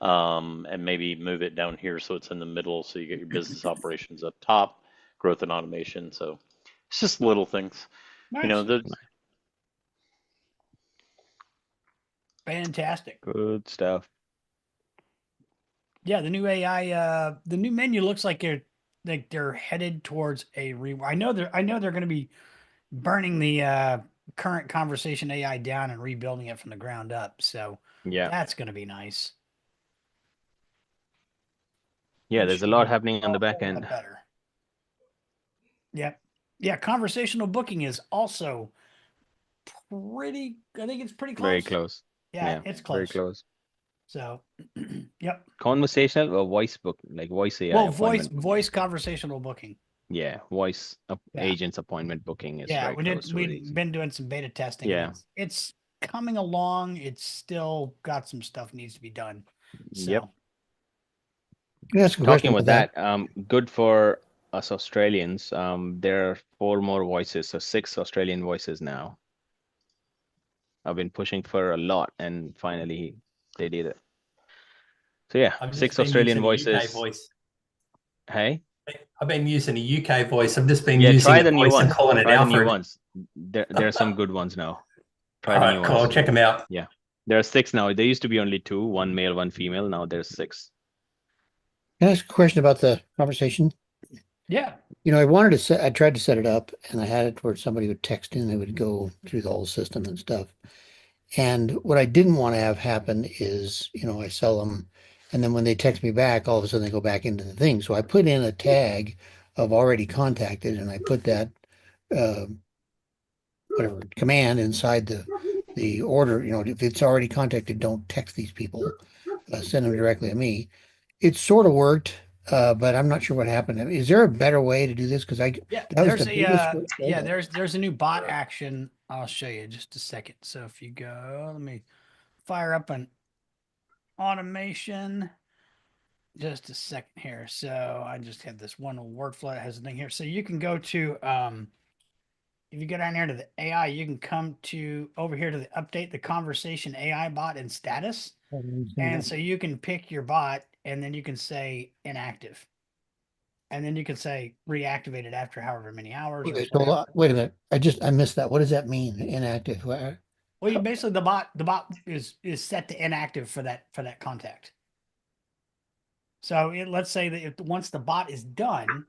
and maybe move it down here so it's in the middle. So you get your business operations up top, growth and automation. So it's just little things. Nice. Fantastic. Good stuff. Yeah, the new AI, the new menu looks like they're headed towards a I know they're going to be burning the current conversation AI down and rebuilding it from the ground up. So yeah, that's going to be nice. Yeah, there's a lot happening on the back end. Better. Yep. Yeah, conversational booking is also pretty. I think it's pretty close. Very close. Yeah, it's close. Very close. So, yep. Conversational or voice book, like voice AI. Well, voice conversational booking. Yeah, voice agents appointment booking is very close. We've been doing some beta testing. Yeah, it's coming along. It's still got some stuff needs to be done. So. Yep. Talking about that, good for us Australians. There are 4 more voices, so 6 Australian voices now. I've been pushing for a lot, and finally they did it. So yeah, 6 Australian voices. Hey, I've been using a UK voice. I've just been using try the new voice ones. and calling it Try the Alfred. new ones. There are some good ones now. Try All the right, new cool. ones. I'll check them out. Yeah, there are 6 now. There used to be only 2, 1 male, 1 female. Now there's 6. Can I ask a question about the conversation? Yeah. I tried to set it up, and I had it where somebody would text in, they would go through the whole system and stuff. And what I didn't want to have happen is, I sell them, and then when they text me back, all of a sudden they go back into the thing. So I put in a tag of already contacted, and I put that whatever command inside the order. If it's already contacted, don't text these people. Send them directly to me. It sort of worked, but I'm not sure what happened. Is there a better way to do this? Because there's a new bot action. I'll show you just a second. So if you go, let me fire up an automation. Just a second here. So I just had this one workflow that has a thing here. So you can go to if you go down here to the AI, you can come to over here to the update the conversation AI bot and status. And so you can pick your bot and then you can say inactive. And then you can say reactivate it after however many hours. Okay, so wait a minute. I missed that. What does that mean? Inactive? Well, you basically the bot is set to inactive for that contact. So let's say that if once the bot is done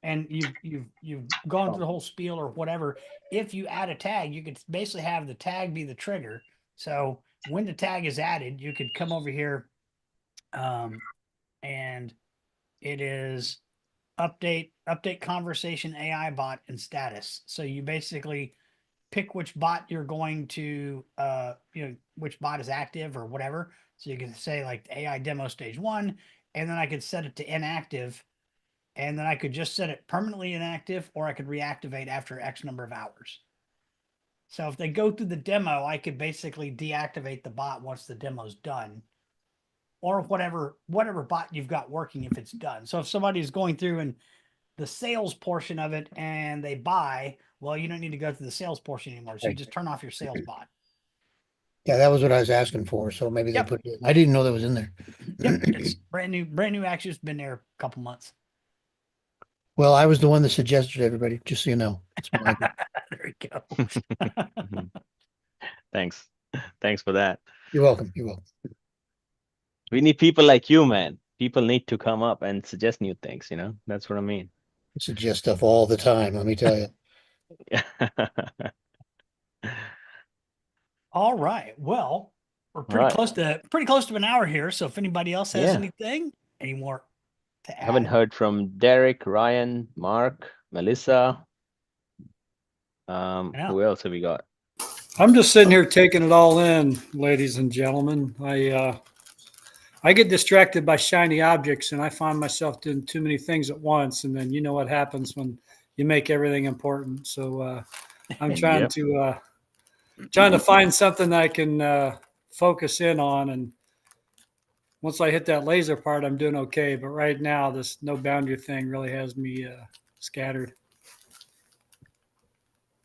and you've gone through the whole spiel or whatever, if you add a tag, you could basically have the tag be the trigger. So when the tag is added, you could come over here, and it is update conversation AI bot and status. So you basically pick which bot you're going to which bot is active or whatever. So you can say like AI demo stage 1, and then I could set it to inactive, and then I could just set it permanently inactive, or I could reactivate after X number of hours. So if they go through the demo, I could basically deactivate the bot once the demo's done, or whatever bot you've got working if it's done. So if somebody's going through and the sales portion of it and they buy, well, you don't need to go through the sales portion anymore. So you just turn off your sales bot. Yeah, that was what I was asking for. So maybe they Yep. put it in. I didn't know that was in there. Yep, it's brand new. Actually, it's been there a couple months. Well, I was the one that suggested it, everybody, just so you know. It's my There you go. Thanks. Thanks for that. You're welcome. You're welcome. We need people like you, man. People need to come up and suggest new things, That's what I mean. I suggest stuff all the time, let me tell you. All right. Well, we're All right. close to an hour here. So if anybody else has Yeah. anything, any more to add? Haven't heard from Derek, Ryan, Mark, Melissa. Yeah. Who else have we got? I'm just sitting here taking it all in, ladies and gentlemen. I get distracted by shiny objects, and I find myself doing too many things at once. And then you know what happens when you make everything important. So I'm trying Yep. to find something that I can focus in on. And once I hit that laser part, I'm doing okay. But right now, this no boundary thing really has me scattered.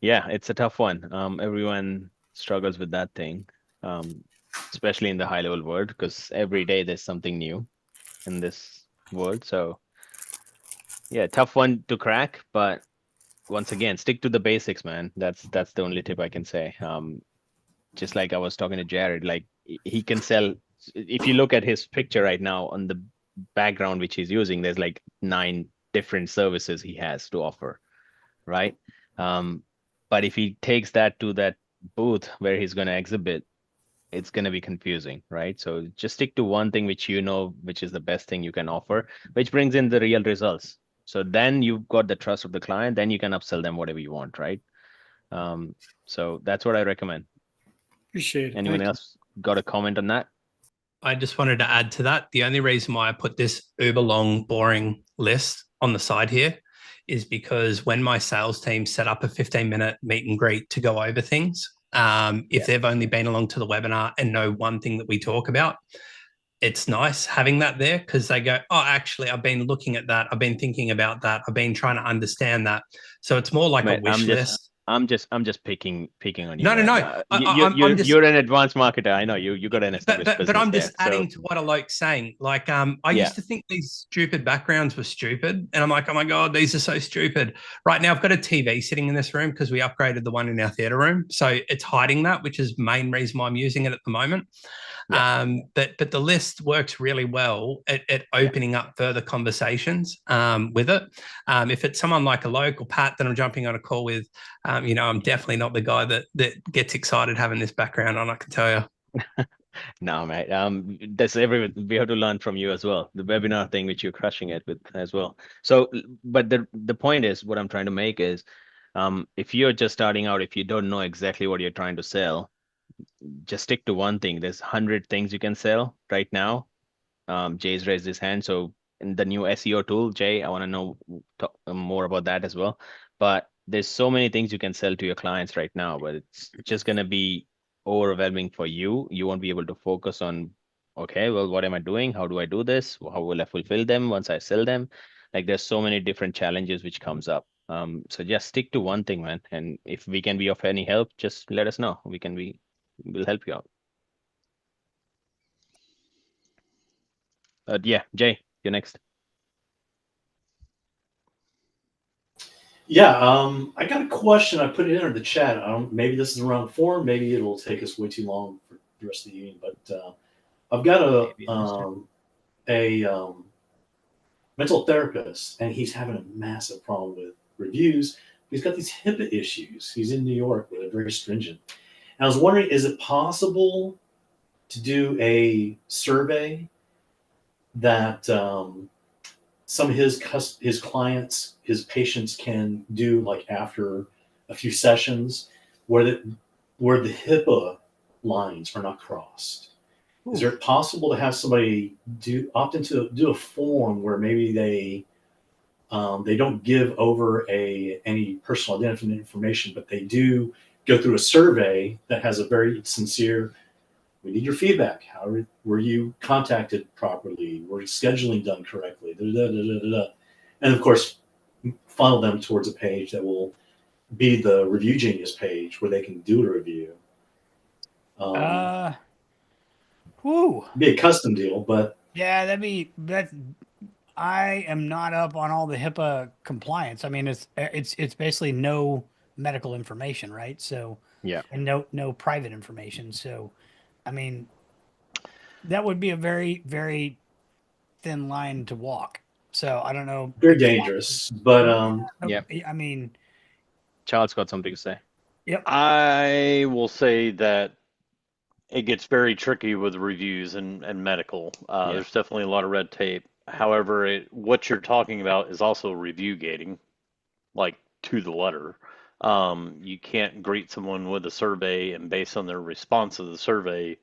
Yeah, it's a tough one. Everyone struggles with that thing, especially in the high level world, because every day there's something new in this world. So yeah, tough one to crack, but once again, stick to the basics, man. That's the only tip I can say. Just like I was talking to Jared, like he can sell. If you look at his picture right now on the background which he's using, there's like 9 different services he has to offer, right? But if he takes that to that booth where he's going to exhibit, it's going to be confusing, right? So just stick to one thing which which is the best thing you can offer, which brings in the real results. So then you've got the trust of the client, then you can upsell them whatever you want, right? So that's what I recommend. Appreciate it. Anyone else got a comment on that? I just wanted to add to that. The only reason why I put this uber long, boring list on the side here is because when my sales team set up a 15-minute meet and greet to go over things, if they've only been along to the webinar and know one thing that we talk about, it's nice having that there because they go, oh, actually, I've been looking at that. I've been thinking about that. I've been trying to understand that. So it's more like a wish list. I'm just picking on you. No. You're an advanced marketer. I know you got an established business. But I'm just adding to what Aloke's saying. Like, I used to think these stupid backgrounds were stupid, and I'm like, oh my god, these are so stupid. Right now, I've got a TV sitting in this room because we upgraded the one in our theater room, so it's hiding that, which is the main reason why I'm using it at the moment. Yeah. But the list works really well at opening up further conversations with it. If it's someone like Alok or Pat that I'm jumping on a call with, I'm definitely not the guy that gets excited having this background on, I can tell you. No, mate. We have to learn from you as well. The webinar thing, which you're crushing it with as well. So, but the point is, what I'm trying to make is, if you're just starting out, if you don't know exactly what you're trying to sell, just stick to one thing. There's 100 things you can sell right now. Jay's raised his hand. So in the new SEO tool, Jay, I want to know more about that as well. But there's so many things you can sell to your clients right now, but it's just going to be overwhelming for you. You won't be able to focus on, okay, well, what am I doing? How do I do this? How will I fulfill them once I sell them? Like there's so many different challenges which comes up. So just stick to one thing, man. And if we can be of any help, just let us know. We'll help you out. Yeah, Jay, you're next. Yeah, I got a question. I put it in the chat. Maybe this is the wrong form. Maybe it'll take us way too long for the rest of the evening. But I've got a mental therapist, and he's having a massive problem with reviews. He's got these HIPAA issues. He's in New York, where they're very stringent. And I was wondering, is it possible to do a survey that some of his clients, his patients can do, like after a few sessions, where the HIPAA lines are not crossed? Is it possible to have somebody opt into do a form where maybe they don't give over any personal identifying information, but they do go through a survey that has a very sincere, we need your feedback. How were you contacted properly? Were scheduling done correctly? Da, da, da, da, da. And of course, funnel them towards a page that will be the Review Genius page where they can do a review. Be a custom deal, but yeah, that. I am not up on all the HIPAA compliance. I mean, it's basically no medical information, right? So yeah, and no private information. So, I mean, that would be a very very thin line to walk. So I don't know. very dangerous. But yeah. I mean, Charles got something to say. yep. I will say that it gets very tricky with reviews and medical. Yeah. There's definitely a lot of red tape. However, what you're talking about is also review gating, like to the letter. You can't greet someone with a survey and based on their response to the survey,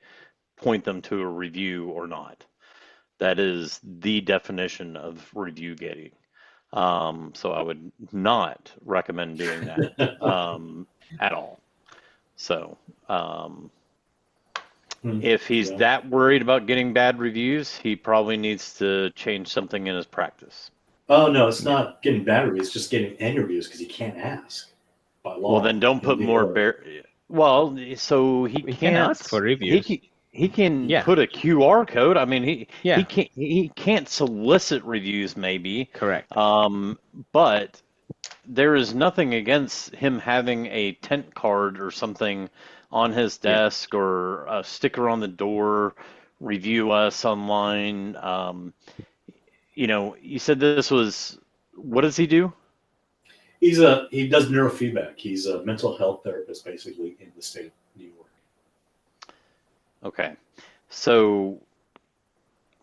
point them to a review or not. That is the definition of review gating. So I would not recommend doing that at all. So if he's that worried about getting bad reviews, he probably needs to change something in his practice. Oh no, it's not getting bad reviews; it's just getting any reviews because he can't ask by law. Well, then don't put more Well, so he We can't can ask for reviews. He can Yeah. put a QR code. I mean, Yeah. he can't solicit reviews maybe. Correct. But there is nothing against him having a tent card or something on his desk or a sticker on the door, review us online. You said this was, what does he do? He does neurofeedback. He's a mental health therapist, basically, in the state of New York. Okay, so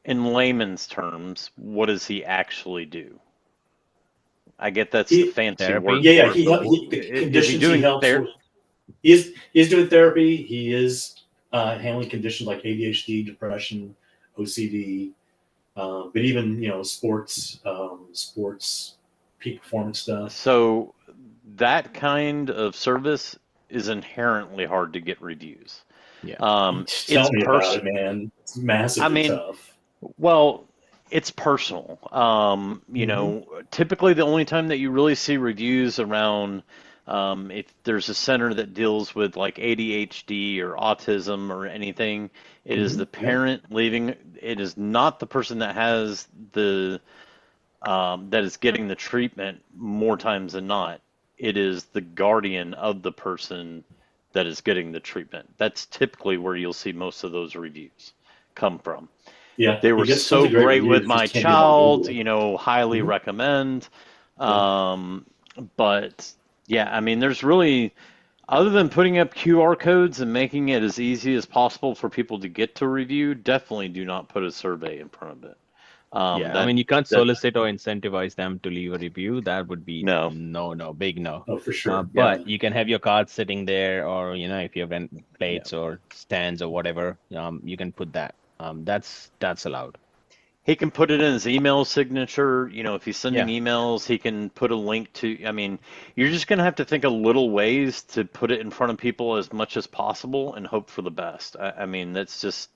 in layman's terms, what does he actually do? I get that's the fancy therapy. word. Yeah, for it, the but conditions is he doing helps therapy? with. He is doing therapy. He is handling conditions like ADHD, depression, OCD, but even sports peak performance stuff. So that kind of service is inherently hard to get reviews. Yeah. Tell me about it, man. It's massively tough. Well, it's personal. Typically the only time that you really see reviews around, if there's a center that deals with like ADHD or autism or anything, it is the parent leaving. It is not the person that has that is getting the treatment more times than not. It is the guardian of the person that is getting the treatment. That's typically where you'll see most of those reviews come from. Yeah, they were so great with my child, highly recommend. But yeah, I mean, there's really, other than putting up QR codes and making it as easy as possible for people to get to review, definitely do not put a survey in front of it. I mean, you can't solicit or incentivize them to leave a review. That would be no, big no. Oh, for sure. But you can have your card sitting there, or if you have plates or stands or whatever, you can put that. That's allowed. He can put it in his email signature. If he's sending emails, he can put a link to. I mean, you're just going to have to think of little ways to put it in front of people as much as possible and hope for the best. I mean, that's just,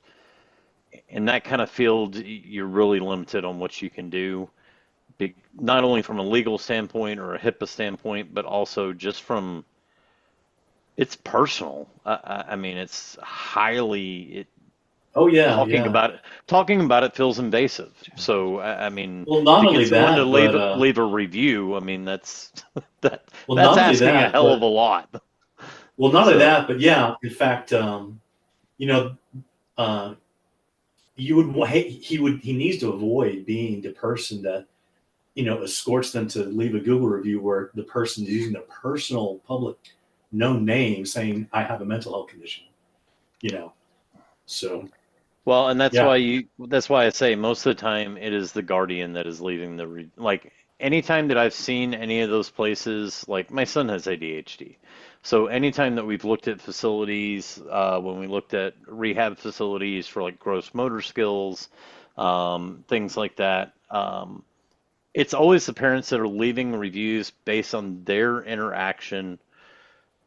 in that kind of field, you're really limited on what you can do. not only from a legal standpoint or a HIPAA standpoint, but also just from it's personal. I mean, it's highly Oh yeah, talking yeah. about it. Talking about it feels invasive. So I mean, Well, not to only get someone to that, but leave a review, I mean, that's well, that's not only asking a that, hell of but a lot. well, not only So that, but yeah. In fact, you know, uh, you would he needs to avoid being the person that escorts them to leave a Google review where the person is using their personal public known name saying I have a mental health condition. You know, so well, and yeah, that's why I say most of the time it is the guardian that is leaving like anytime that I've seen any of those places, like my son has ADHD. So anytime that we've looked at facilities, when we looked at rehab facilities for like gross motor skills, things like that, it's always the parents that are leaving reviews based on their interaction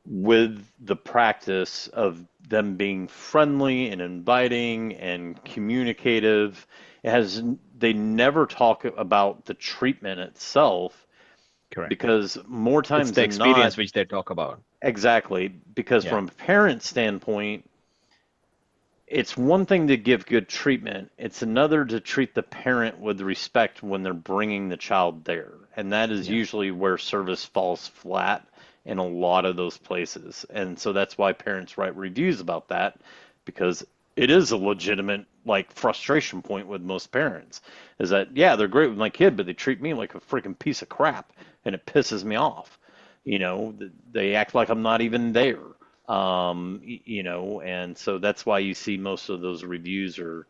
with the practice of them being friendly and inviting and communicative. It has they never talk about the treatment itself Correct. because more It's times the than not, experience which they talk about. exactly, because Yeah. from a parent standpoint, it's one thing to give good treatment, it's another to treat the parent with respect when they're bringing the child there. And that is Yeah. usually where service falls flat in a lot of those places. And so that's why parents write reviews about that because it is a legitimate like frustration point with most parents is that yeah, they're great with my kid, but they treat me like a freaking piece of crap and it pisses me off. They act like I'm not even there. And so that's why you see most of those reviews are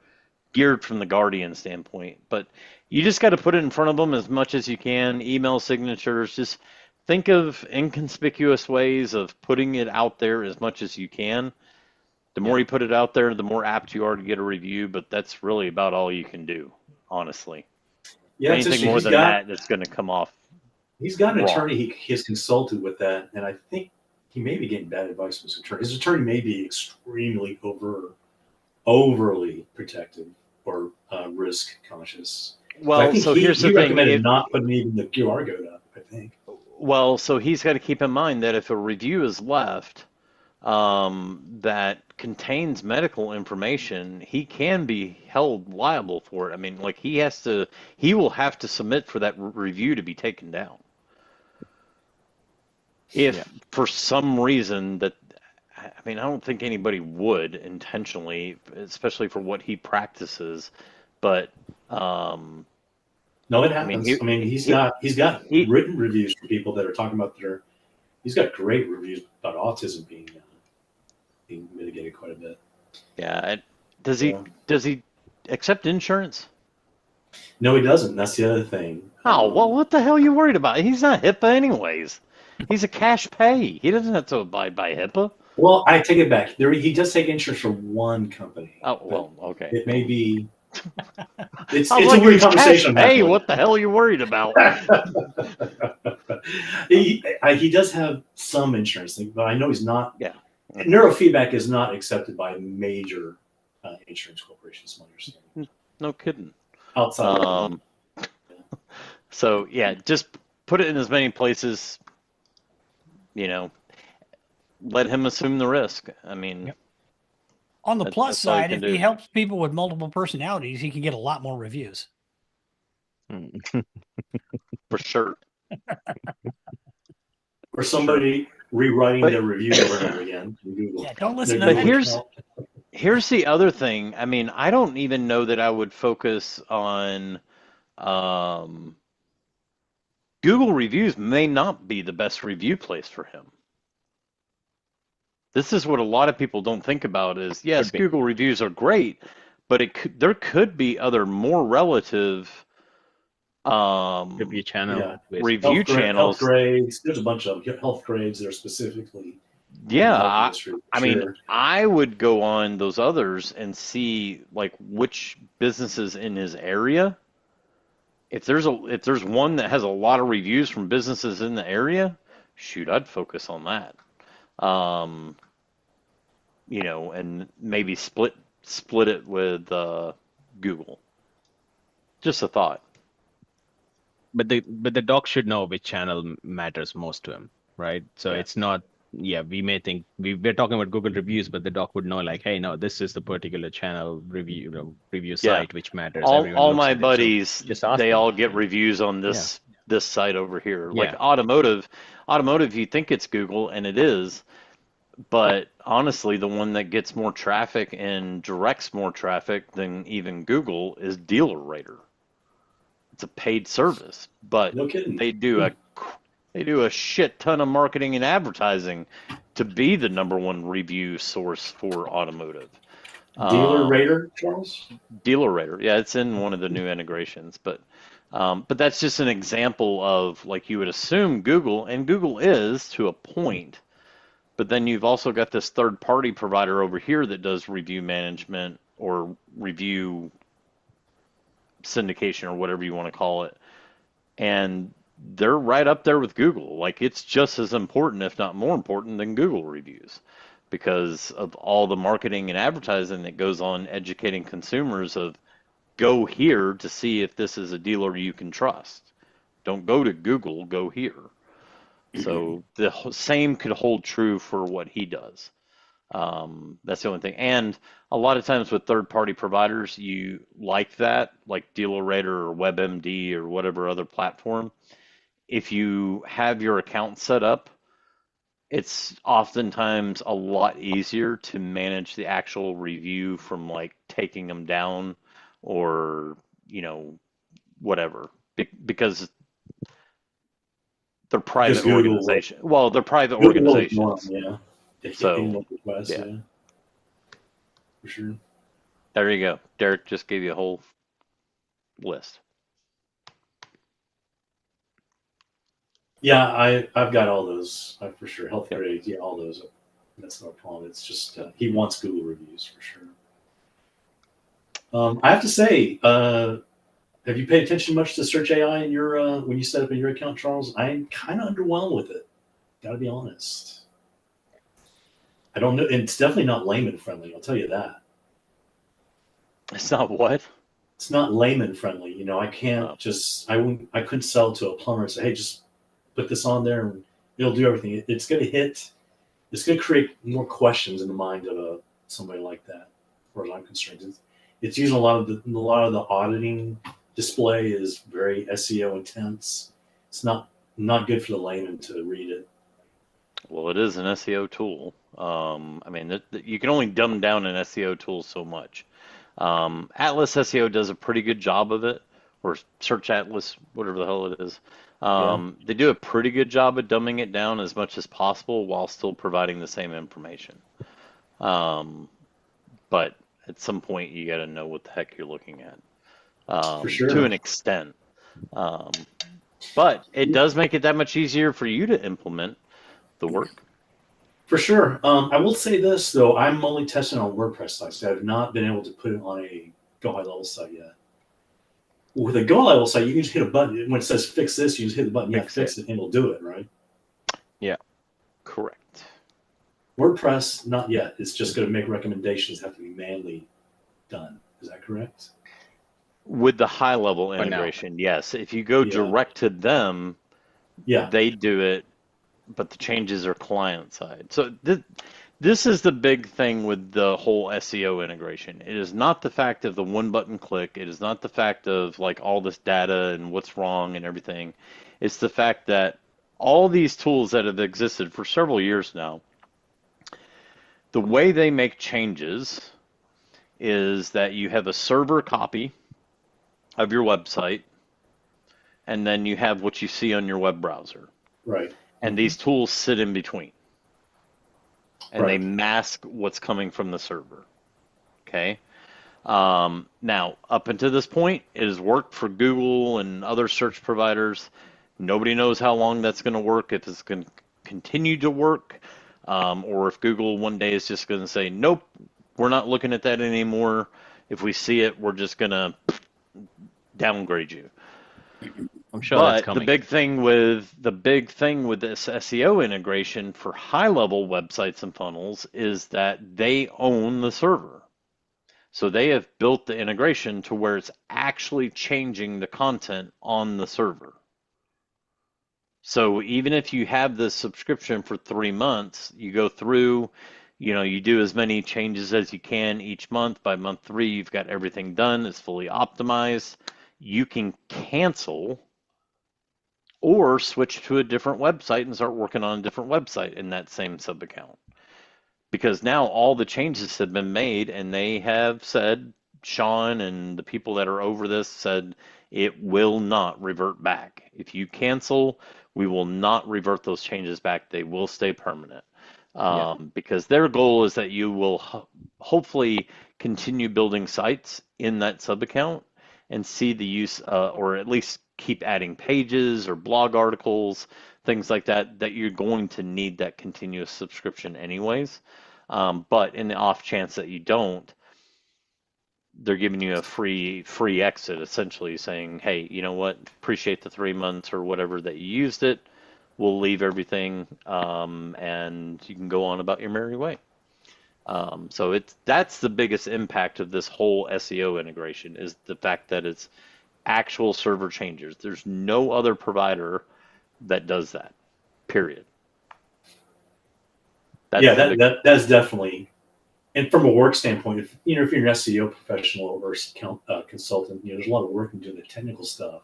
geared from the Guardian standpoint. But you just got to put it in front of them as much as you can. Email signatures, just think of inconspicuous ways of putting it out there as much as you can. The more Yeah. you put it out there, the more apt you are to get a review. But that's really about all you can do, honestly. yeah. It's Anything interesting. more than that, it's going to come off He's got an wrong. attorney he has consulted with that, and I think he may be getting bad advice from his attorney. His attorney may be extremely overly protective or risk conscious. Because I Well, think so here's the he thing. recommended not putting even the QR code up. I think. Well, so he's got to keep in mind that if a review is left that contains medical information, he can be held liable for it. I mean, like he will have to submit for that review to be taken down. Yeah. If for some reason I mean, I don't think anybody would intentionally, especially for what he practices, but No, it I mean, happens. I mean, he's he, got he, written reviews from people that are talking about He's got great reviews about autism being mitigated quite a bit. yeah. Does he Yeah. does he accept insurance? No, he doesn't. That's the other thing. Oh, well, what the hell are you worried about? He's not HIPAA anyways. He's a cash pay. He doesn't have to abide by HIPAA. Well, I take it back. He does take insurance from one company. Oh, well, okay. It may be. It's I was a like, weird he's cash conversation on that pay. one. What the hell are you worried about? He does have some insurance thing, but I know he's not. Yeah. Neurofeedback is not accepted by major insurance corporations, my understanding. No kidding. Outside. So, yeah, just put it in as many places, you know, let him assume the risk. I mean, Yep. On the plus that's all you side, can if he do. helps people with multiple personalities, he can get a lot more reviews. For sure. Or somebody rewriting But- their review over and over again. Yeah, don't listen to But that. here's the other thing. I mean, I don't even know that I would focus on Google reviews may not be the best review place for him. This is what a lot of people don't think about is, yes, Google reviews are great, but there could be other more relative Review channel. review channels. Health grades. There's a bunch of health grades that are specifically. Yeah, I mean, I would go on those others and see like which businesses in his area. If there's one that has a lot of reviews from businesses in the area, shoot, I'd focus on that. And maybe split it with Google. Just a thought. but the doc should know which channel matters most to him, right? So Yeah. it's not, yeah, we may think we're talking about Google reviews, but the doc would know like, hey, no, this is the particular channel review Yeah. site which matters. All Everyone all looks my at it. So buddies, just ask they them. all get reviews on Yeah. this site over here. Like Yeah. automotive, you think it's Google, and it is, but honestly, the one that gets more traffic and directs more traffic than even Google is DealerRater. It's a paid service, but No kidding. they do a shit ton of marketing and advertising to be the #1 review source for automotive. Dealer Raider, Charles? DealerRater, yeah, it's in one of the new integrations, but that's just an example of, like, you would assume Google, and Google is to a point, but then you've also got this third-party provider over here that does review management or review syndication or whatever you want to call it, and they're right up there with Google. Like, it's just as important, if not more important, than Google reviews because of all the marketing and advertising that goes on educating consumers of go here to see if this is a dealer you can trust. Don't go to Google, go here. So the same could hold true for what he does. That's the only thing. And a lot of times with third-party providers, you like that, like DealerRater or WebMD or whatever other platform. If you have your account set up, it's oftentimes a lot easier to manage the actual review from like taking them down or, whatever, because they're private Google organizations. Well, they're private Google will ignore organizations. them, yeah. If So, anyone requests, yeah. yeah. For sure. There you go. Derek just gave you a whole list. Yeah, I've got all those for sure. Health grades, yeah, all those. That's no problem. It's just he wants Google reviews for sure. I have to say, have you paid attention much to Search AI in your when you set up in your account, Charles? I'm kind of underwhelmed with it. Got to be honest. I don't know. It's definitely not layman friendly. I'll tell you that. It's not what? It's not layman friendly. You know, I can't just. I couldn't sell to a plumber and say, hey, just put this on there and it'll do everything. It's going to hit. It's going to create more questions in the mind of somebody like that, as far as I'm concerned. It's using a lot of the auditing display is very SEO intense. It's not good for the layman to read it. Well, it is an SEO tool. I mean, you can only dumb down an SEO tool so much. Atlas SEO does a pretty good job of it, or Search Atlas, whatever the hell it is. They do a pretty good job of dumbing it down as much as possible while still providing the same information. But at some point, you got to know what the heck you're looking at, For sure. to an extent. But it does make it that much easier for you to implement the work. For sure. I will say this though, I'm only testing on WordPress sites. I've not been able to put it on a Go High Level site yet. With a Go Level site, you can just hit a button. When it says fix this, you just hit the button, fix it, and it'll do it, right? Yeah, correct. WordPress, not yet. It's just going to make recommendations have to be manually done. Is that correct? With the HighLevel integration, yes. If you go direct to them, they do it, but the changes are client side. So this is the big thing with the whole SEO integration. It is not the fact of the one button click. It is not the fact of like all this data and what's wrong and everything. It's the fact that all these tools that have existed for several years now, the way they make changes is that you have a server copy of your website, and then you have what you see on your web browser. Right. And these tools sit in between. And they mask what's coming from the server. Okay? Now, up until this point, it has worked for Google and other search providers. Nobody knows how long that's going to work, if it's going to continue to work, or if Google one day is just going to say, nope, we're not looking at that anymore. If we see it, we're just going to downgrade you. I'm sure that's coming. The big thing with this SEO integration for high-level websites and funnels is that they own the server. So they have built the integration to where it's actually changing the content on the server. So even if you have the subscription for 3 months, you go through, you do as many changes as you can each month. By month 3, you've got everything done. It's fully optimized. You can cancel or switch to a different website and start working on a different website in that same sub account. Because now all the changes have been made, and they have said, Sean and the people that are over this said, it will not revert back. If you cancel, we will not revert those changes back. They will stay permanent. Because their goal is that you will hopefully continue building sites in that sub account and see the use, or at least keep adding pages or blog articles, things like that, that you're going to need that continuous subscription anyways. But in the off chance that you don't, they're giving you a free exit, essentially saying, hey, you know what? Appreciate the 3 months or whatever that you used it. We'll leave everything, and you can go on about your merry way. So that's the biggest impact of this whole SEO integration, is the fact that it's actual server changes. There's no other provider that does that. Period. That's definitely. And from a work standpoint, if you're an SEO professional or consultant, there's a lot of work in doing the technical stuff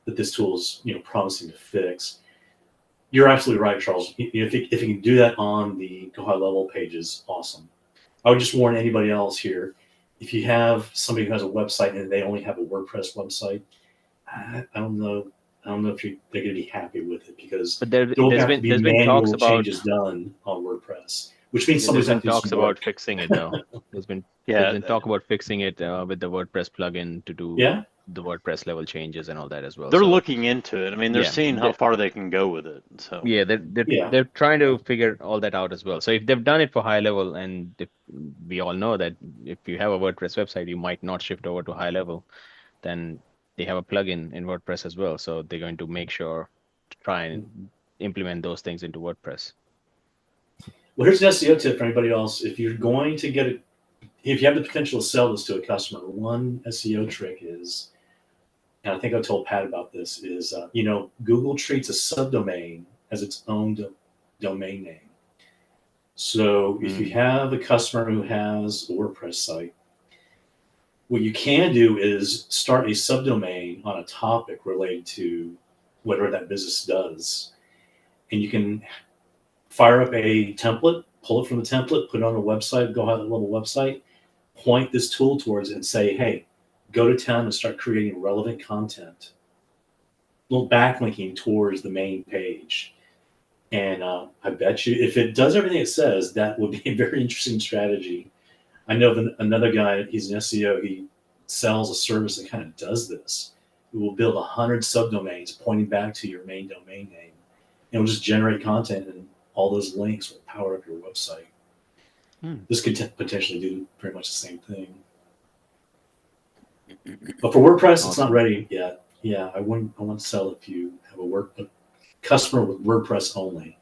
that this tool is promising to fix. You're absolutely right, Charles. If you can do that on the Go High Level pages, awesome. I would just warn anybody else here: if you have somebody who has a website and they only have a WordPress website, I don't know if they're going to be happy with it, because But there will have to be there's been talks manual about changes done on WordPress, which means somebody's there's have been to do talks some about work. fixing it though. There's been talk about fixing it with the WordPress plugin to do the WordPress level changes and all that as well. They're So looking into it. I mean, they're seeing how far they can go with it. So they're trying to figure all that out as well. So if they've done it for high level, and we all know that if you have a WordPress website, you might not shift over to high level, then they have a plugin in WordPress as well. So they're going to make sure to try and implement those things into WordPress. Well, here's an SEO tip for anybody else. If you're going to if you have the potential to sell this to a customer, one SEO trick is, and I think I told Pat about this, is Google treats a subdomain as its own domain name. So if you have a customer who has a WordPress site, what you can do is start a subdomain on a topic related to whatever that business does, and you can fire up a template, pull it from the template, put it on a website, Go High Level website, point this tool towards it and say, hey, go to town and start creating relevant content, a little backlinking towards the main page. And I bet you if it does everything it says, that would be a very interesting strategy. I know another guy, he's an SEO, he sells a service that kind of does this. It will build 100 subdomains pointing back to your main domain name. And it'll just generate content, and all those links will power up your website. This could potentially do pretty much the same thing. But for WordPress, it's not ready yet. Yeah, I want to sell if you have a customer with WordPress only.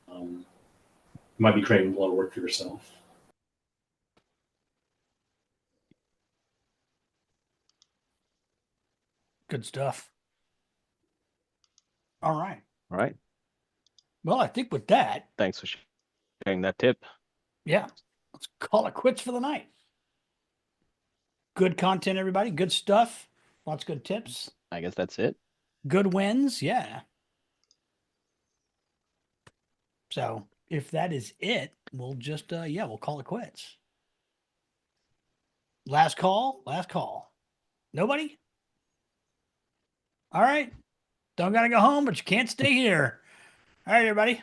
You might be creating a lot of work for yourself. Good stuff. All right. All right. Well, I think with that, thanks for sharing that tip. Yeah, let's call it quits for the night. Good content, everybody. Good stuff. Lots of good tips. I guess that's it. Good wins. Yeah. So if that is it, we'll just, we'll call it quits. Last call. Last call. Nobody? All right. Don't got to go home, but you can't stay here. All right, everybody.